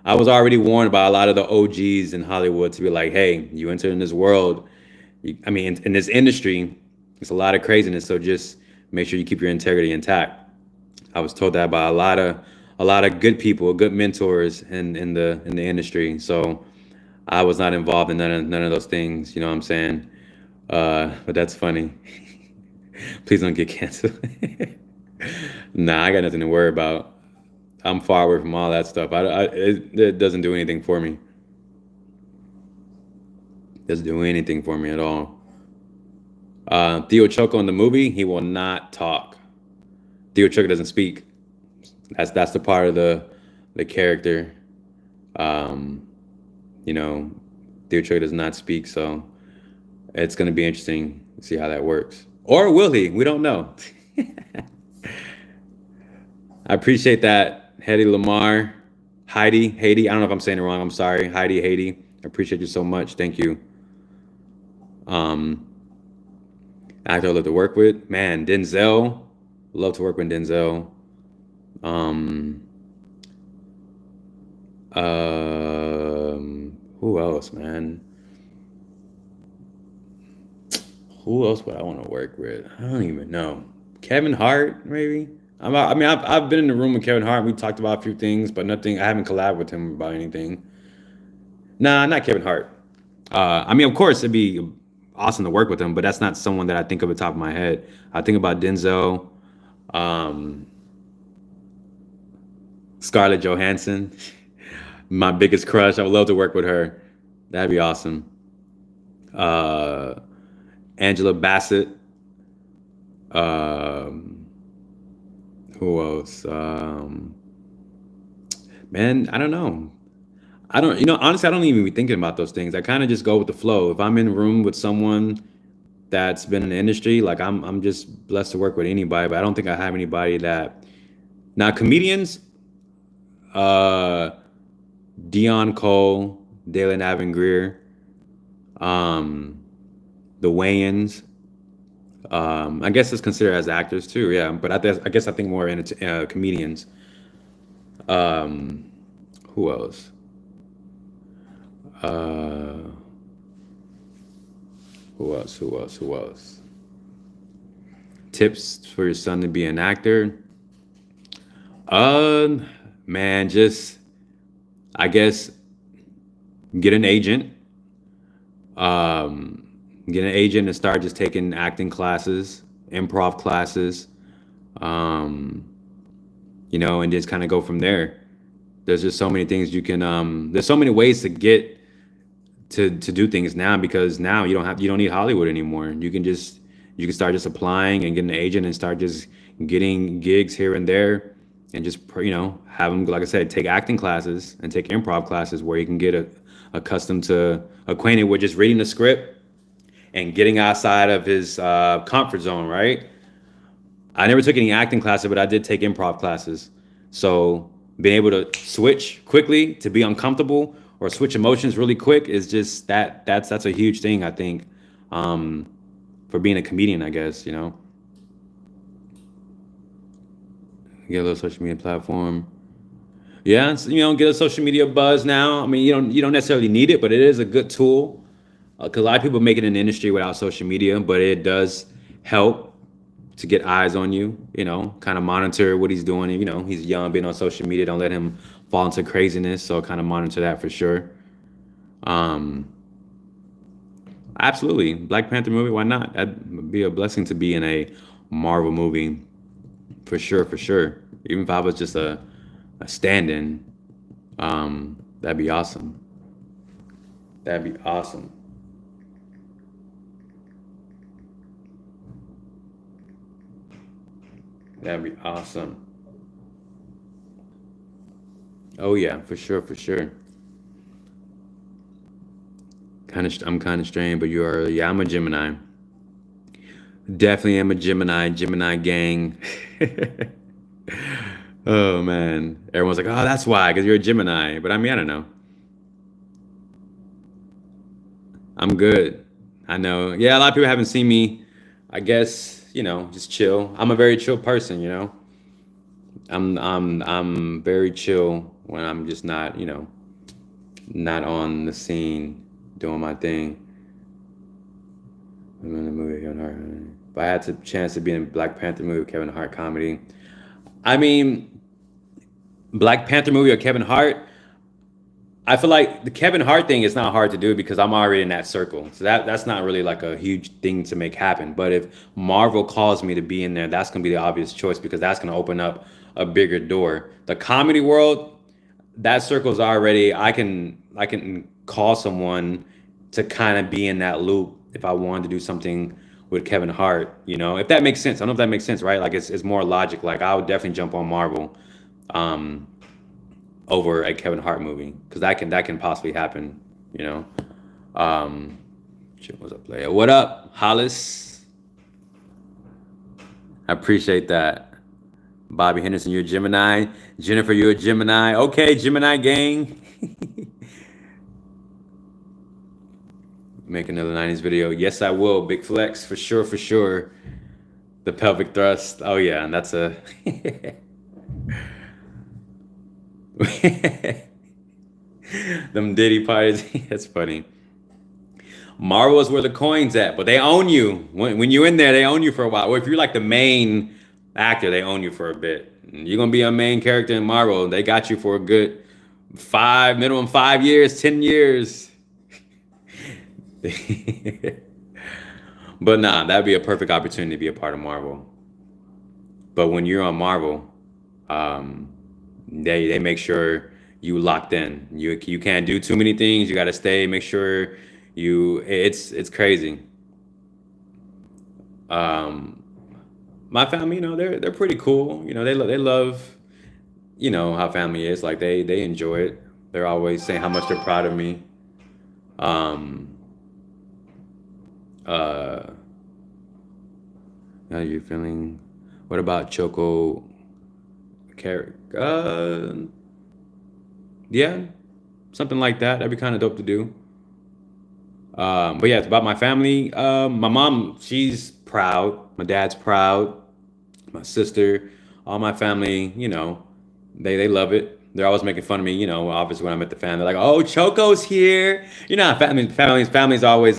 Speaker 1: I was already warned by a lot of the OGs in Hollywood to be like, hey, you enter in this world, in this industry, it's a lot of craziness, so just make sure you keep your integrity intact. I was told that by a lot of good people, good mentors in the industry. So I was not involved in none of those things. You know what I'm saying? But that's funny. Please don't get canceled. Nah, I got nothing to worry about. I'm far away from all that stuff. It doesn't do anything for me. Doesn't do anything for me at all. Theo Choco in the movie, he will not talk. Theo Choco doesn't speak. That's the part of the character. Um, you know, Theo Choco does not speak, so it's gonna be interesting to see how that works. Or will he? We don't know. I appreciate that, Hedy Lamar, Haiti. I don't know if I'm saying it wrong. I'm sorry, Heidi, Haiti. I appreciate you so much. Thank you. Um, Actor I love to work with, man, Denzel. Love to work with Denzel. Um, who else, man? Who else would I want to work with? I don't even know. Kevin Hart, maybe. I've been in the room with Kevin Hart. We talked about a few things, but nothing. I haven't collabed with him about anything. Nah, not Kevin Hart. Of course, it'd be awesome to work with him, but that's not someone that I think of at the top of my head. I think about Denzel, um, Scarlett Johansson, my biggest crush. I would love to work with her. That'd be awesome. Uh, Angela Bassett. Um, who else? Man, I don't know. Honestly, I don't even be thinking about those things. I kind of just go with the flow. If I'm in a room with someone that's been in the industry, like I'm just blessed to work with anybody, but I don't think I have anybody that now comedians, uh Dion Cole, Dalen Avin Greer, um, the Wayans. I guess it's considered as actors too, yeah. But I guess I think more in comedians. Um, who else? Uh, who else? Who else? Who else? Tips for your son to be an actor? Um, Man, just I guess get an agent. Um, get an agent and start just taking acting classes, improv classes. Um, and just kind of go from there. There's just so many things you can. There's so many ways to get to do things now because now you don't need Hollywood anymore. You can start just applying and getting an agent and start just getting gigs here and there and just have them, like I said, take acting classes and take improv classes where you can get accustomed to acquainted with just reading the script and getting outside of his comfort zone, right? I never took any acting classes, but I did take improv classes. So being able to switch quickly to be uncomfortable or switch emotions really quick is just that's a huge thing, I think, for being a comedian, I guess. Get a little social media platform. Yeah, get a social media buzz now. You don't necessarily need it, but it is a good tool. Because a lot of people make it in the industry without social media, but it does help. to get eyes on you, kind of monitor what he's doing. He's young, being on social media. Don't let him fall into craziness. So kind of monitor that for sure. Absolutely. Black Panther movie, why not? That'd be a blessing to be in a Marvel movie. For sure, for sure. Even if I was just a stand-in, that'd be awesome. That'd be awesome. That'd be awesome. Oh yeah, for sure, for sure. I'm kind of strange, but you are. Yeah, I'm a Gemini. Definitely am a Gemini. Gemini gang. Oh man, everyone's like, oh, that's why, because you're a Gemini. But I mean, I don't know. I'm good. I know. Yeah, a lot of people haven't seen me. I guess just chill. I'm a very chill person. I'm very chill when I'm just not on the scene doing my thing. I'm in the movie Kevin Hart. If I had the chance to be in a Black Panther movie, Kevin Hart comedy, I mean, Black Panther movie or Kevin Hart, I feel like the Kevin Hart thing is not hard to do because I'm already in that circle. So that's not really like a huge thing to make happen. But if Marvel calls me to be in there, that's gonna be the obvious choice because that's gonna open up a bigger door. The comedy world, that circle's already, I can call someone to kind of be in that loop if I wanted to do something with Kevin Hart, if that makes sense. I don't know if that makes sense, right? Like it's more logic. Like I would definitely jump on Marvel over a Kevin Hart movie because that can possibly happen, Shit, what's up, player? What up, Hollis? I appreciate that. Bobby Henderson, you're a Gemini. Jennifer, you're a Gemini. Okay, Gemini gang. Make another 90s video. Yes, I will. Big flex for sure, for sure. The pelvic thrust. Oh yeah, and that's a them Diddy parties. That's funny. Marvel is where the coin's at, but they own you. When you're in there, they own you for a while. Or if you're like the main actor, they own you for a bit. You're gonna be a main character in Marvel. They got you for a good minimum 5 years, 10 years. But nah, that'd be a perfect opportunity to be a part of Marvel. But when you're on Marvel, they make sure you locked in. You can't do too many things. You got to stay. Make sure it's crazy. My family, they're pretty cool. They love, how family is. Like they enjoy it. They're always saying how much they're proud of me. How you feeling? What about Choko? Yeah, something like that. That'd be kind of dope to do. But yeah, it's about my family. My mom, she's proud. My dad's proud. My sister, all my family, they love it. They're always making fun of me, obviously when I'm at the family. They're like, oh, Choco's here. Family's always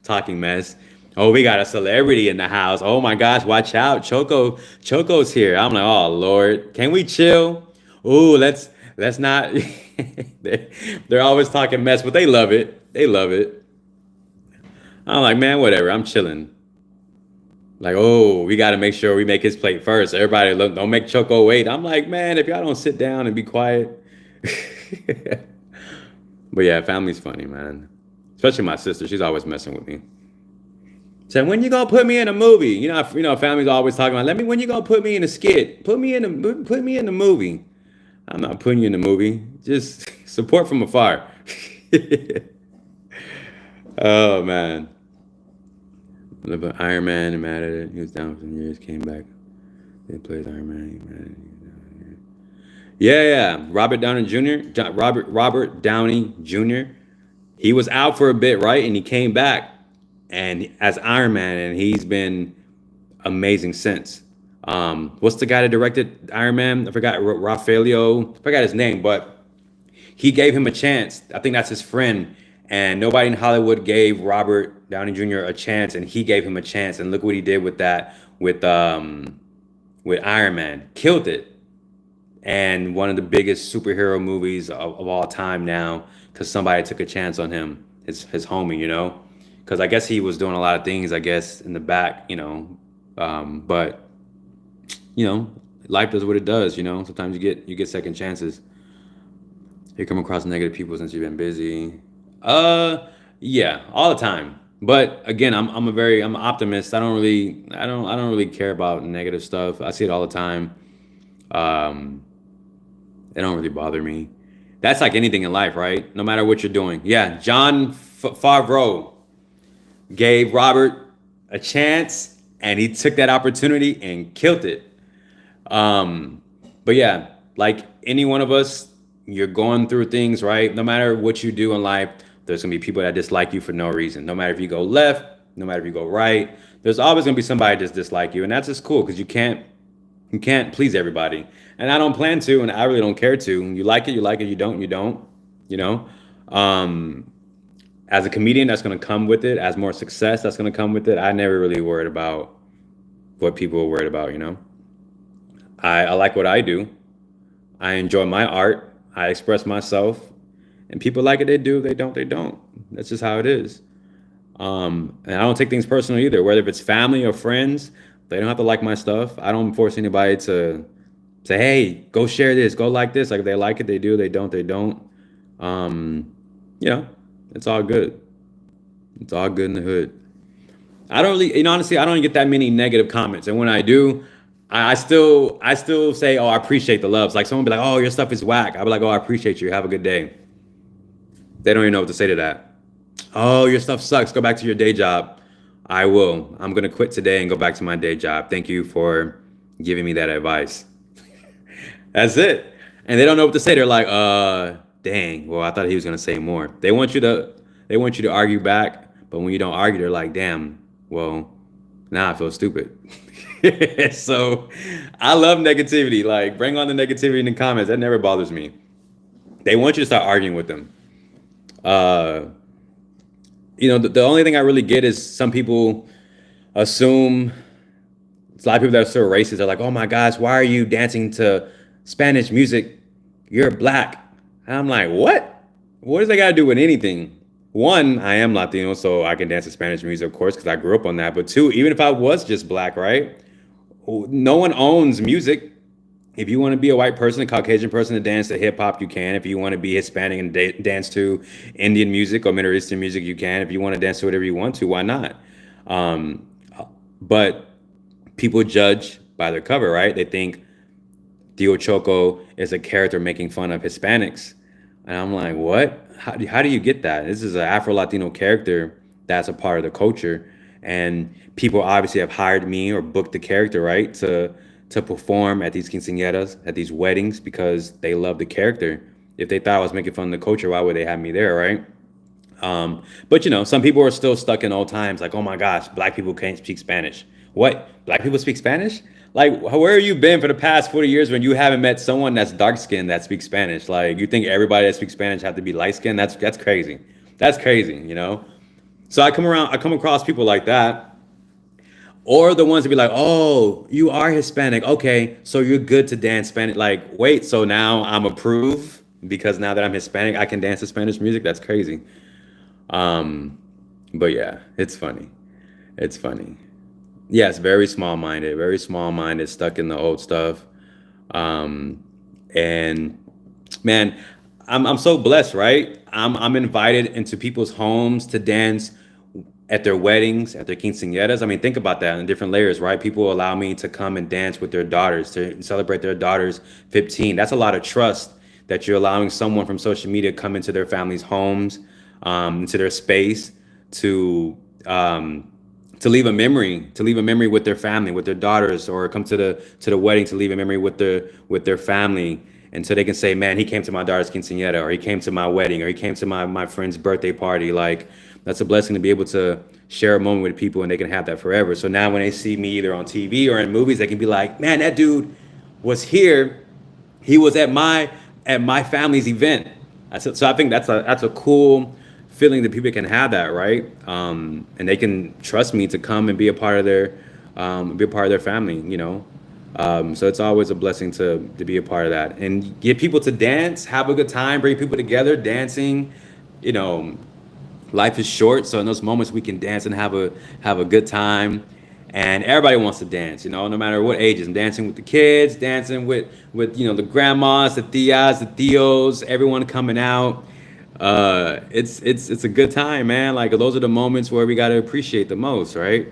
Speaker 1: talking mess. Oh, we got a celebrity in the house. Oh my gosh, watch out. Choco's here. I'm like, oh Lord, can we chill? Ooh, let's not. They're always talking mess, but they love it. They love it. I'm like, man, whatever. I'm chilling. Like, oh, we got to make sure we make his plate first. Everybody, look, don't make Choco wait. I'm like, man, if y'all don't sit down and be quiet. But yeah, family's funny, man. Especially my sister. She's always messing with me. Saying, when you gonna put me in a movie? Family's always talking about, when you gonna put me in a skit? Put me in the movie. I'm not putting you in the movie. Just support from afar. Oh man. But Iron Man, mad at it. He was down for some years, came back. He plays Iron Man. He mad at it. Yeah. Robert Downey Jr. Robert Downey Jr. He was out for a bit, right? And he came back and as Iron Man, and he's been amazing since. What's the guy that directed Iron Man? I forgot. Raffaello. I forgot his name, but he gave him a chance. I think that's his friend. And nobody in Hollywood gave Robert Downey Jr. a chance, and he gave him a chance. And look what he did with that with Iron Man, killed it, and one of the biggest superhero movies of all time now because somebody took a chance on him, his homie, you know, because I guess he was doing a lot of things, I guess, in the back, you know, but you know, life does what it does, you know. Sometimes you get second chances. You come across negative people since you've been busy. Yeah, all the time. But again, I'm an optimist. I don't really care about negative stuff. I see it all the time. Um, it don't really bother me. That's like anything in life, right? No matter what you're doing. Yeah, John Favreau gave Robert a chance, and he took that opportunity and killed it. Um, but yeah, like any one of us, you're going through things, right? No matter what you do in life, there's gonna be people that dislike you for no reason. No matter if you go left, no matter if you go right, there's always gonna be somebody that's dislike you, and that's just cool because you can't please everybody, and I don't plan to, and I really don't care to. You like it, you like it. You don't, you don't. You know. Um, as a comedian, that's gonna come with it. As more success, that's gonna come with it. I never really worried about what people are worried about. You know. I like what I do. I enjoy my art. I express myself, and people like it. They do. They don't. They don't. That's just how it is. And I don't take things personal either. Whether if it's family or friends, they don't have to like my stuff. I don't force anybody to say, "Hey, go share this. Go like this." Like if they like it, they do. They don't. They don't. Um, you know, it's all good. It's all good in the hood. I don't really, you know, honestly, I don't get that many negative comments, and when I do, I still say, "Oh, I appreciate the loves." Like someone be like, "Oh, your stuff is whack." I be like, "Oh, I appreciate you. Have a good day." They don't even know what to say to that. "Oh, your stuff sucks. Go back to your day job." I will. I'm gonna quit today and go back to my day job. Thank you for giving me that advice. That's it. And they don't know what to say. They're like, dang, well, I thought he was gonna say more. They want you to argue back, but when you don't argue, they're like, damn, well, now I feel stupid. So I love negativity. Like, bring on the negativity in the comments. That never bothers me. They want you to start arguing with them. Uh, you know, the only thing I really get is some people assume it's a lot of people that are so racist. They're like, "Oh my gosh, why are you dancing to Spanish music? You're black." And I'm like, "What? What does that got to do with anything?" One, I am Latino, so I can dance to Spanish music, of course, because I grew up on that. But two, even if I was just black, right? No one owns music. If you want to be a white person, a Caucasian person to dance to hip hop, you can. If you want to be Hispanic and dance to Indian music or Middle Eastern music, you can. If you want to dance to whatever you want to, why not? Um, but people judge by their cover, right? They think Theo Choco is a character making fun of Hispanics. And I'm like, what? How do you get that? This is an Afro-Latino character that's a part of the culture. And people obviously have hired me or booked the character, right? To perform at these quinceañeras, at these weddings, because they love the character. If they thought I was making fun of the culture, why would they have me there, right? But you know, some people are still stuck in old times, like, oh my gosh, black people can't speak Spanish. What? Black people speak Spanish? Like, where have you been for the past 40 years when you haven't met someone that's dark skinned that speaks Spanish? Like, you think everybody that speaks Spanish have to be light skinned? That's crazy. That's crazy, you know? So I come across people like that, or the ones that be like, oh, you are Hispanic. Okay, so you're good to dance Spanish. Like, wait, so now I'm approved because now that I'm Hispanic, I can dance to Spanish music? That's crazy. Um, but yeah, it's funny. It's funny. Yes, very small minded, stuck in the old stuff. Um, and man, I'm so blessed, right? I'm invited into people's homes to dance at their weddings, at their quinceañeras. I mean, think about that in different layers, right? People allow me to come and dance with their daughters, to celebrate their daughters 15. That's a lot of trust that you're allowing someone from social media come into their family's homes, into their space um, to leave a memory with their family, with their daughters, or come to the wedding to leave a memory with their family. And so they can say, man, he came to my daughter's quinceañera, or he came to my wedding, or he came to my friend's birthday party. Like, that's a blessing to be able to share a moment with people, and they can have that forever. So now when they see me either on TV or in movies, they can be like, man, that dude was here. He was at my family's event. So I think that's a cool feeling that people can have that, right? And they can trust me to come and be a part of be a part of their family, you know. So it's always a blessing to be a part of that and get people to dance, have a good time, bring people together, dancing. You know, life is short, so in those moments we can dance and have a good time. And everybody wants to dance, you know, no matter what ages. I'm dancing with the kids, dancing with you know the grandmas, the tias, the tios, everyone coming out. It's a good time, man. Like those are the moments where we got to appreciate the most, right?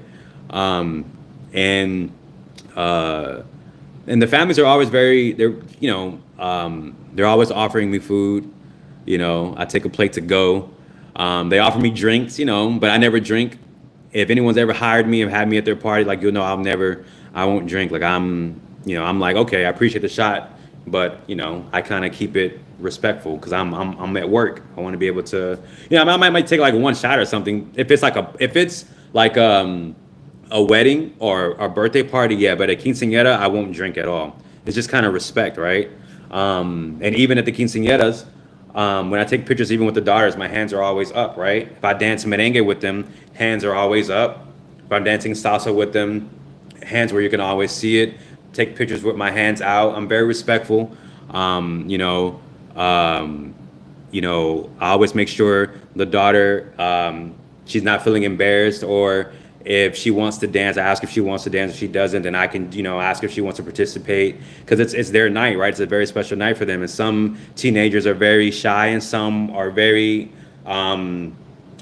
Speaker 1: Um, and uh, and the families are always they're you know they're always offering me food. You know, I take a plate to go. They offer me drinks, you know, but I never drink. If anyone's ever hired me and had me at their party, like you'll know, I won't drink. Like you know, I'm like, okay, I appreciate the shot, but you know, I kind of keep it respectful because I'm at work. I want to be able to, you know, I might take like one shot or something. If it's like a wedding or a birthday party, yeah, but a quinceañera, I won't drink at all. It's just kind of respect, right? And even at the quinceañeras, when I take pictures, even with the daughters, my hands are always up, right? If I dance merengue with them, hands are always up. If I'm dancing salsa with them, hands where you can always see it. Take pictures with my hands out. I'm very respectful. Um, you know, um, I always make sure the daughter, she's not feeling embarrassed, or if she wants to dance, I ask if she wants to dance. If she doesn't, then I can, you know, ask if she wants to participate because it's their night, right? It's a very special night for them. And some teenagers are very shy, and some are very, some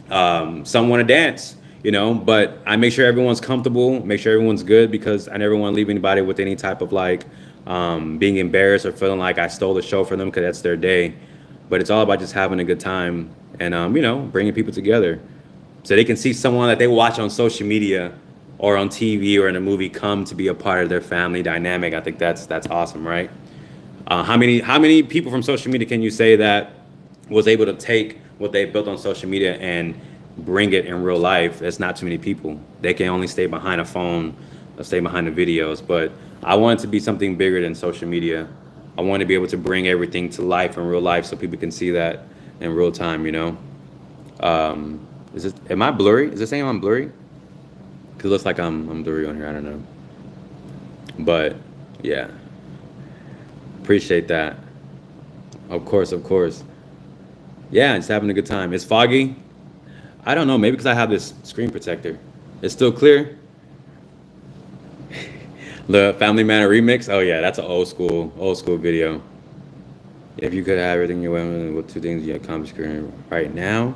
Speaker 1: want to dance, you know. But I make sure everyone's comfortable, make sure everyone's good because I never want to leave anybody with any type of like being embarrassed or feeling like I stole the show for them because that's their day. But it's all about just having a good time and you know, bringing people together so they can see someone that they watch on social media or on TV or in a movie come to be a part of their family dynamic. I think that's awesome, right? How many people from social media can you say that was able to take what they built on social media and bring it in real life? There's not too many people. They can only stay behind a phone or stay behind the videos. But I want it to be something bigger than social media. I want to be able to bring everything to life in real life so people can see that in real time, you know? Am I blurry? Is it saying I'm blurry? Cause it looks like I'm blurry on here. I don't know. But yeah, appreciate that. Of course, of course. Yeah, just having a good time. It's foggy. I don't know. Maybe because I have this screen protector. It's still clear. The Family Manor remix. Oh yeah, that's an old school video. If you could have everything you want, what two things you accomplish right now?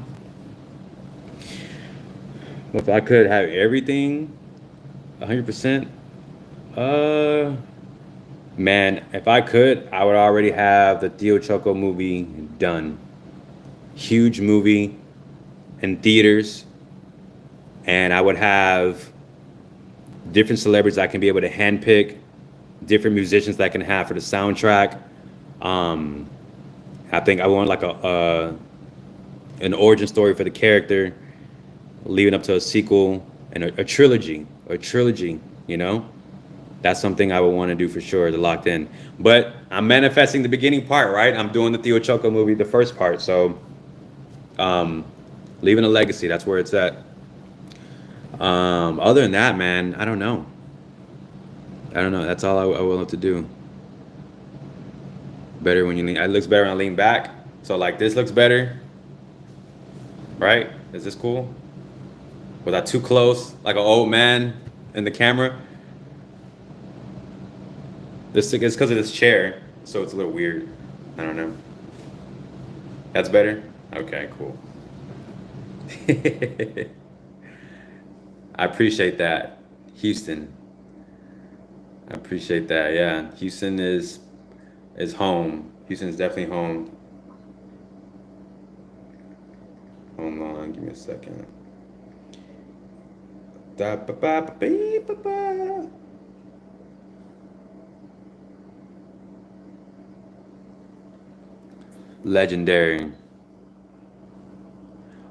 Speaker 1: If I could have everything, 100%, man, if I could, I would already have the Theo Choco movie done. Huge movie in theaters, and I would have different celebrities I can be able to handpick, different musicians that I can have for the soundtrack. I think I want like an origin story for the character, leading up to a sequel and a trilogy, you know? That's something I would want to do for sure, to locked in. But I'm manifesting the beginning part, right? I'm doing the Theo Choco movie, the first part. So leaving a legacy, that's where it's at. Other than that, man, I don't know. That's all I will have to do. Better when you lean. It looks better when I lean back. So like this looks better, right? Is this cool? Was I too close, like an old man in the camera? It's because of this chair, so it's a little weird. I don't know. That's better? Okay, cool. I appreciate that, Houston. I appreciate that. Yeah, Houston is home. Houston is definitely home. Hold on, give me a second. Da, ba, ba, ba, bee, ba, ba. Legendary.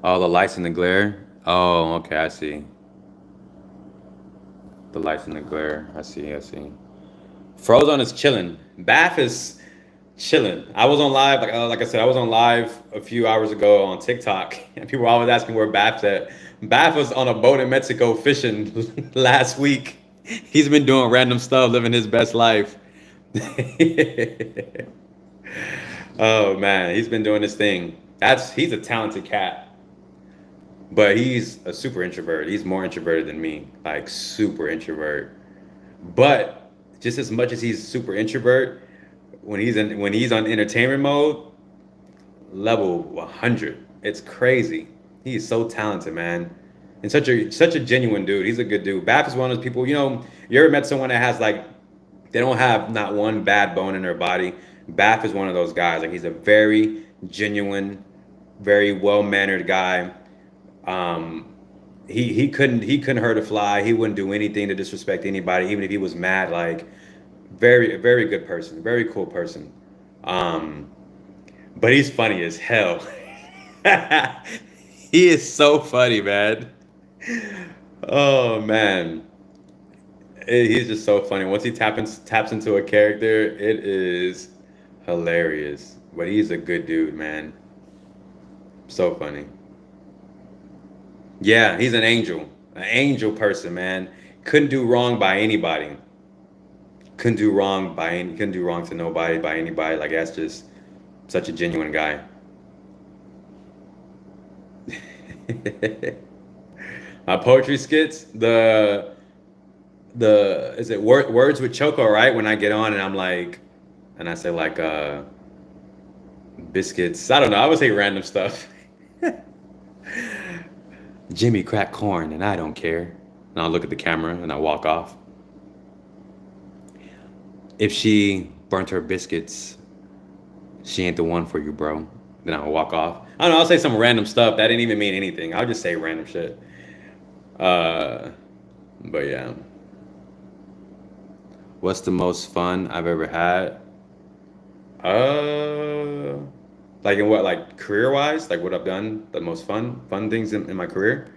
Speaker 1: Oh, the lights and the glare. Oh, okay, I see. The lights and the glare. I see. Frozone is chilling. Bath is chilling. I was on live, like I said, I was on live a few hours ago on TikTok, and people were always asking where Bath's at. Bath was on a boat in Mexico fishing last week. He's been doing random stuff, living his best life. Oh man, he's been doing this thing. He's a talented cat, but he's a super introvert. He's more introverted than me, like super introvert. But just as much as he's super introvert, when he's on entertainment mode, level 100. It's crazy. He's so talented, man. And such a genuine dude. He's a good dude. Bath is one of those people, you ever met someone that has like they don't have not one bad bone in their body. Bath is one of those guys. Like he's a very genuine, very well-mannered guy. Um, he couldn't hurt a fly. He wouldn't do anything to disrespect anybody, even if he was mad. Like very good person, very cool person. Um, but he's funny as hell. He is so funny, man. Oh man, he's just so funny. Once he taps into a character, it is hilarious. But he's a good dude, man. So funny. Yeah, he's an angel person, man. Couldn't do wrong by anybody. Couldn't do wrong to nobody by anybody. Like that's just such a genuine guy. My poetry skits, the is it words with Choco, right? When I get on and I'm like, and I say like biscuits. I don't know. I would say random stuff. Jimmy cracked corn and I don't care. And I'll look at the camera and I walk off. If she burnt her biscuits, she ain't the one for you, bro. Then I'll walk off. I don't know. I'll say some random stuff that didn't even mean anything. I'll just say random shit. Uh, but yeah. What's the most fun I've ever had? Uh, like in what, like career wise, like what I've done, the most fun things in my career.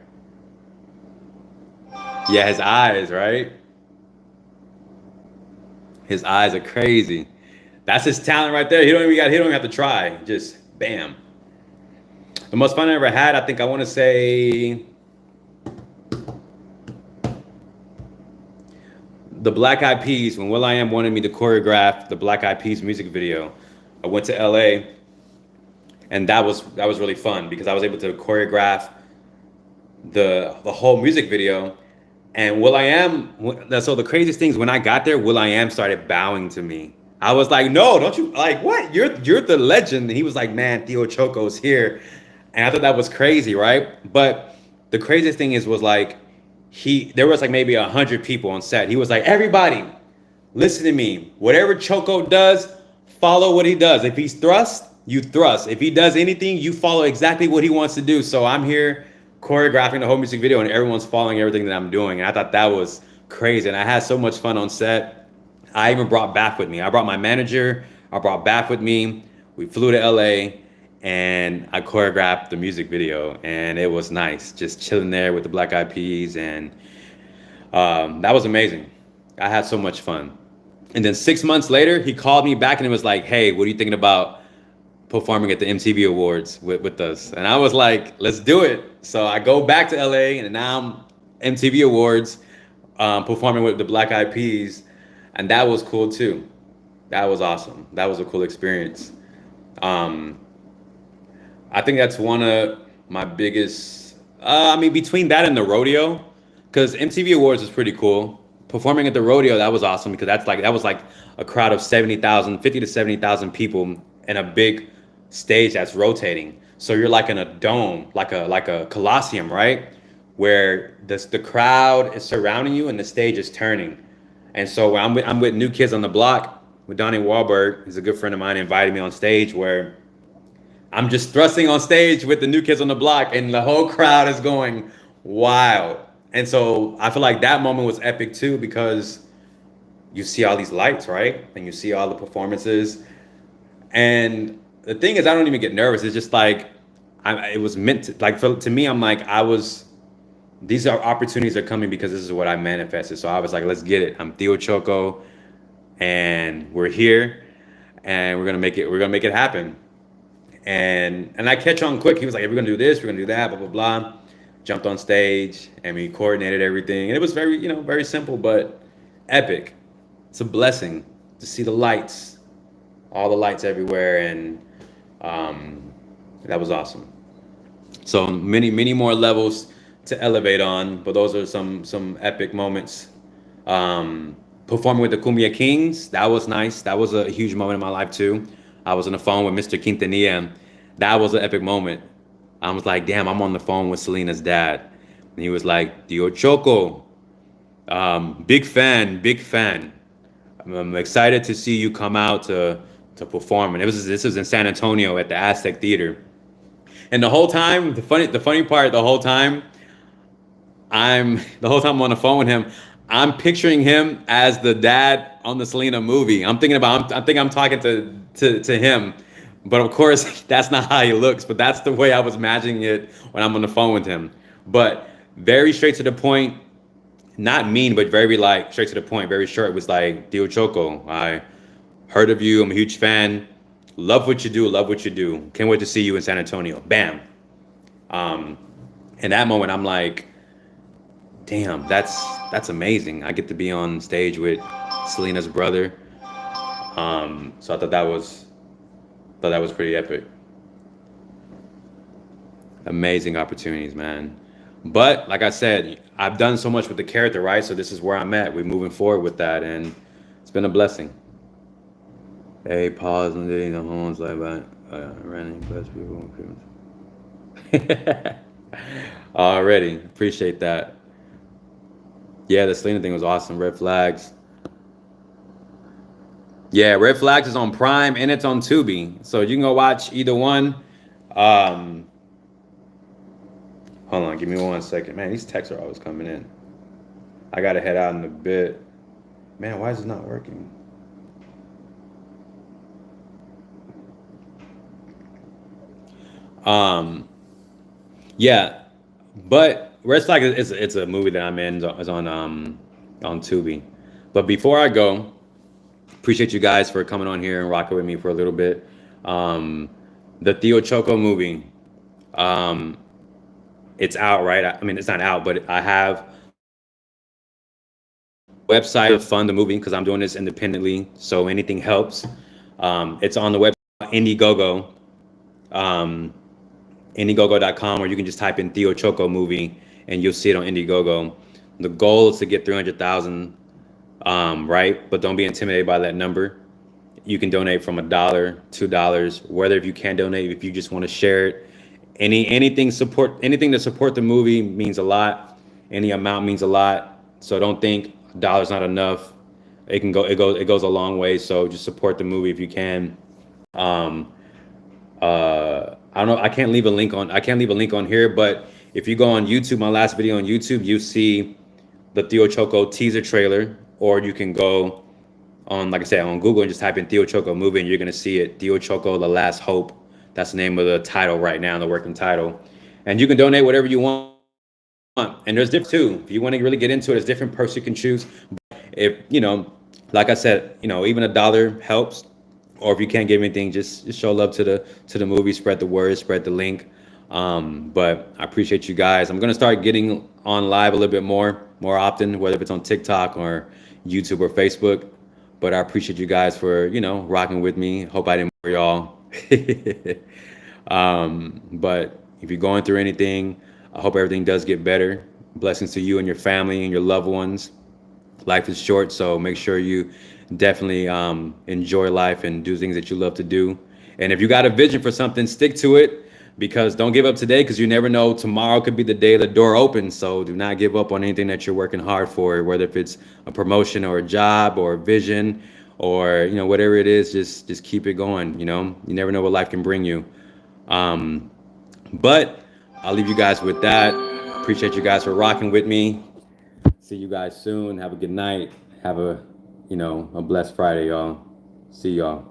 Speaker 1: Yeah, his eyes, right? His eyes are crazy. That's his talent right there. He don't even have to try. Just bam. The most fun I ever had, I think I want to say the Black Eyed Peas, when will.i.am wanted me to choreograph the Black Eyed Peas music video. I went to LA and that was really fun because I was able to choreograph the whole music video. And will.i.am, so the craziest thing is when I got there, will.i.am started bowing to me. I was like, no, don't you, like, what? You're the legend. And he was like, man, Theo Choco's here. And I thought that was crazy, right? But the craziest thing was like, there was like maybe 100 people on set. He was like, everybody, listen to me. Whatever Choco does, follow what he does. If he's thrust, you thrust. If he does anything, you follow exactly what he wants to do. So I'm here choreographing the whole music video and everyone's following everything that I'm doing. And I thought that was crazy. And I had so much fun on set. I even brought Bath with me. I brought my manager. I brought Bath with me. We flew to LA and I choreographed the music video. And it was nice. Just chilling there with the Black Eyed Peas. And that was amazing. I had so much fun. And then 6 months later, he called me back and it was like, hey, what are you thinking about performing at the MTV Awards with us? And I was like, let's do it. So I go back to LA and now I'm MTV Awards performing with the Black Eyed Peas. And that was cool too. That was awesome. That was a cool experience. Um, I think that's one of my biggest, between that and the rodeo, because MTV Awards was pretty cool. Performing at the rodeo, that was awesome because that was like a crowd of 70,000, 50 to 70,000 people in a big stage that's rotating. So you're like in a dome, like a coliseum, right? Where the crowd is surrounding you and the stage is turning. And so I'm with New Kids on the Block with Donnie Wahlberg. He's a good friend of mine. Invited me on stage where I'm just thrusting on stage with the New Kids on the Block, and the whole crowd is going wild. And so I feel like that moment was epic too because you see all these lights, right? And you see all the performances. And the thing is, I don't even get nervous. It's just like it was meant to, like, to me, I'm like, these are opportunities are coming because this is what I manifested. So I was like, let's get it. I'm Theo Choco and we're here and we're gonna make it happen. And I catch on quick. He was like, hey, we're gonna do this, we're gonna do that, blah, blah, blah. jumped on stage, and we coordinated everything. And it was very, very simple, but epic. It's a blessing to see the lights, all the lights everywhere, and that was awesome. So many more levels to elevate on, but those are some epic moments. Performing with the Cumbia Kings, that was nice. That was a huge moment in my life too. I was on the phone with Mr. Quintanilla. That was an epic moment. I was like, damn, I'm on the phone with Selena's dad. And he was like, Theo Choco, big fan, big fan. I'm excited to see you come out to perform. And this was in San Antonio at the Aztec Theater. And the whole time, the funny part, the whole time I'm on the phone with him, I'm picturing him as the dad on the Selena movie. I think I'm talking to him, but of course that's not how he looks. But that's the way I was imagining it when I'm on the phone with him. But very straight to the point, not mean, but very like straight to the point, very short. It was like, Theo Choco, I heard of you. I'm a huge fan. Love what you do. Love what you do. Can't wait to see you in San Antonio. Bam. In that moment, I'm like, damn, that's amazing. I get to be on stage with Selena's brother. So I thought that was pretty epic. Amazing opportunities, man. But like I said, I've done so much with the character, right? So this is where I'm at. We're moving forward with that, and it's been a blessing. Hey, pause and dating the homes like that. Running best people. Already appreciate that. Yeah, the Selena thing was awesome. Red Flags. Yeah, Red Flags is on Prime and it's on Tubi, so you can go watch either one. Hold on, give me 1 second. Man, these texts are always coming in. I gotta head out in a bit. Man, why is it not working? Yeah, but Red Flag is it's a movie that I'm in. Is on Tubi. But before I go, appreciate you guys for coming on here and rocking with me for a little bit. The Theo Choco movie. It's out, right? I mean, it's not out, but I have a website to fund the movie because I'm doing this independently, so anything helps. It's on the website Indiegogo, Indiegogo.com, or you can just type in Theo Choco movie and you'll see it on Indiegogo. The goal is to get 300,000, right? But don't be intimidated by that number. You can donate from $1, $2, whether if you can donate, if you just want to share it. Anything to support the movie means a lot. Any amount means a lot. So don't think $1's not enough. It goes a long way. So just support the movie if you can. I don't know. I can't leave a link on here, but if you go on YouTube, my last video on YouTube, you see the Theo Choco teaser trailer, or you can go on, like I said, on Google and just type in Theo Choco movie, and you're gonna see it. Theo Choco: The Last Hope. That's the name of the title right now, the working title. And you can donate whatever you want. And there's different too. If you want to really get into it, there's different perks you can choose. But if like I said, even $1 helps. Or if you can't give anything, just show love to the movie, spread the word, spread the link. But I appreciate you guys. I'm gonna start getting on live a little bit more often, whether if it's on TikTok or YouTube or Facebook. But I appreciate you guys for rocking with me. Hope I didn't bore y'all. But if you're going through anything, I hope everything does get better. Blessings to you and your family and your loved ones. Life is short, so make sure you definitely enjoy life and do things that you love to do. And if you got a vision for something, stick to it, because don't give up today, because you never know, tomorrow could be the day the door opens. So do not give up on anything that you're working hard for, whether if it's a promotion or a job or a vision or whatever it is. Just keep it going. You never know what life can bring you. But I'll leave you guys with that. Appreciate you guys for rocking with me. See you guys soon. Have a good night. Have a blessed Friday, y'all. See y'all.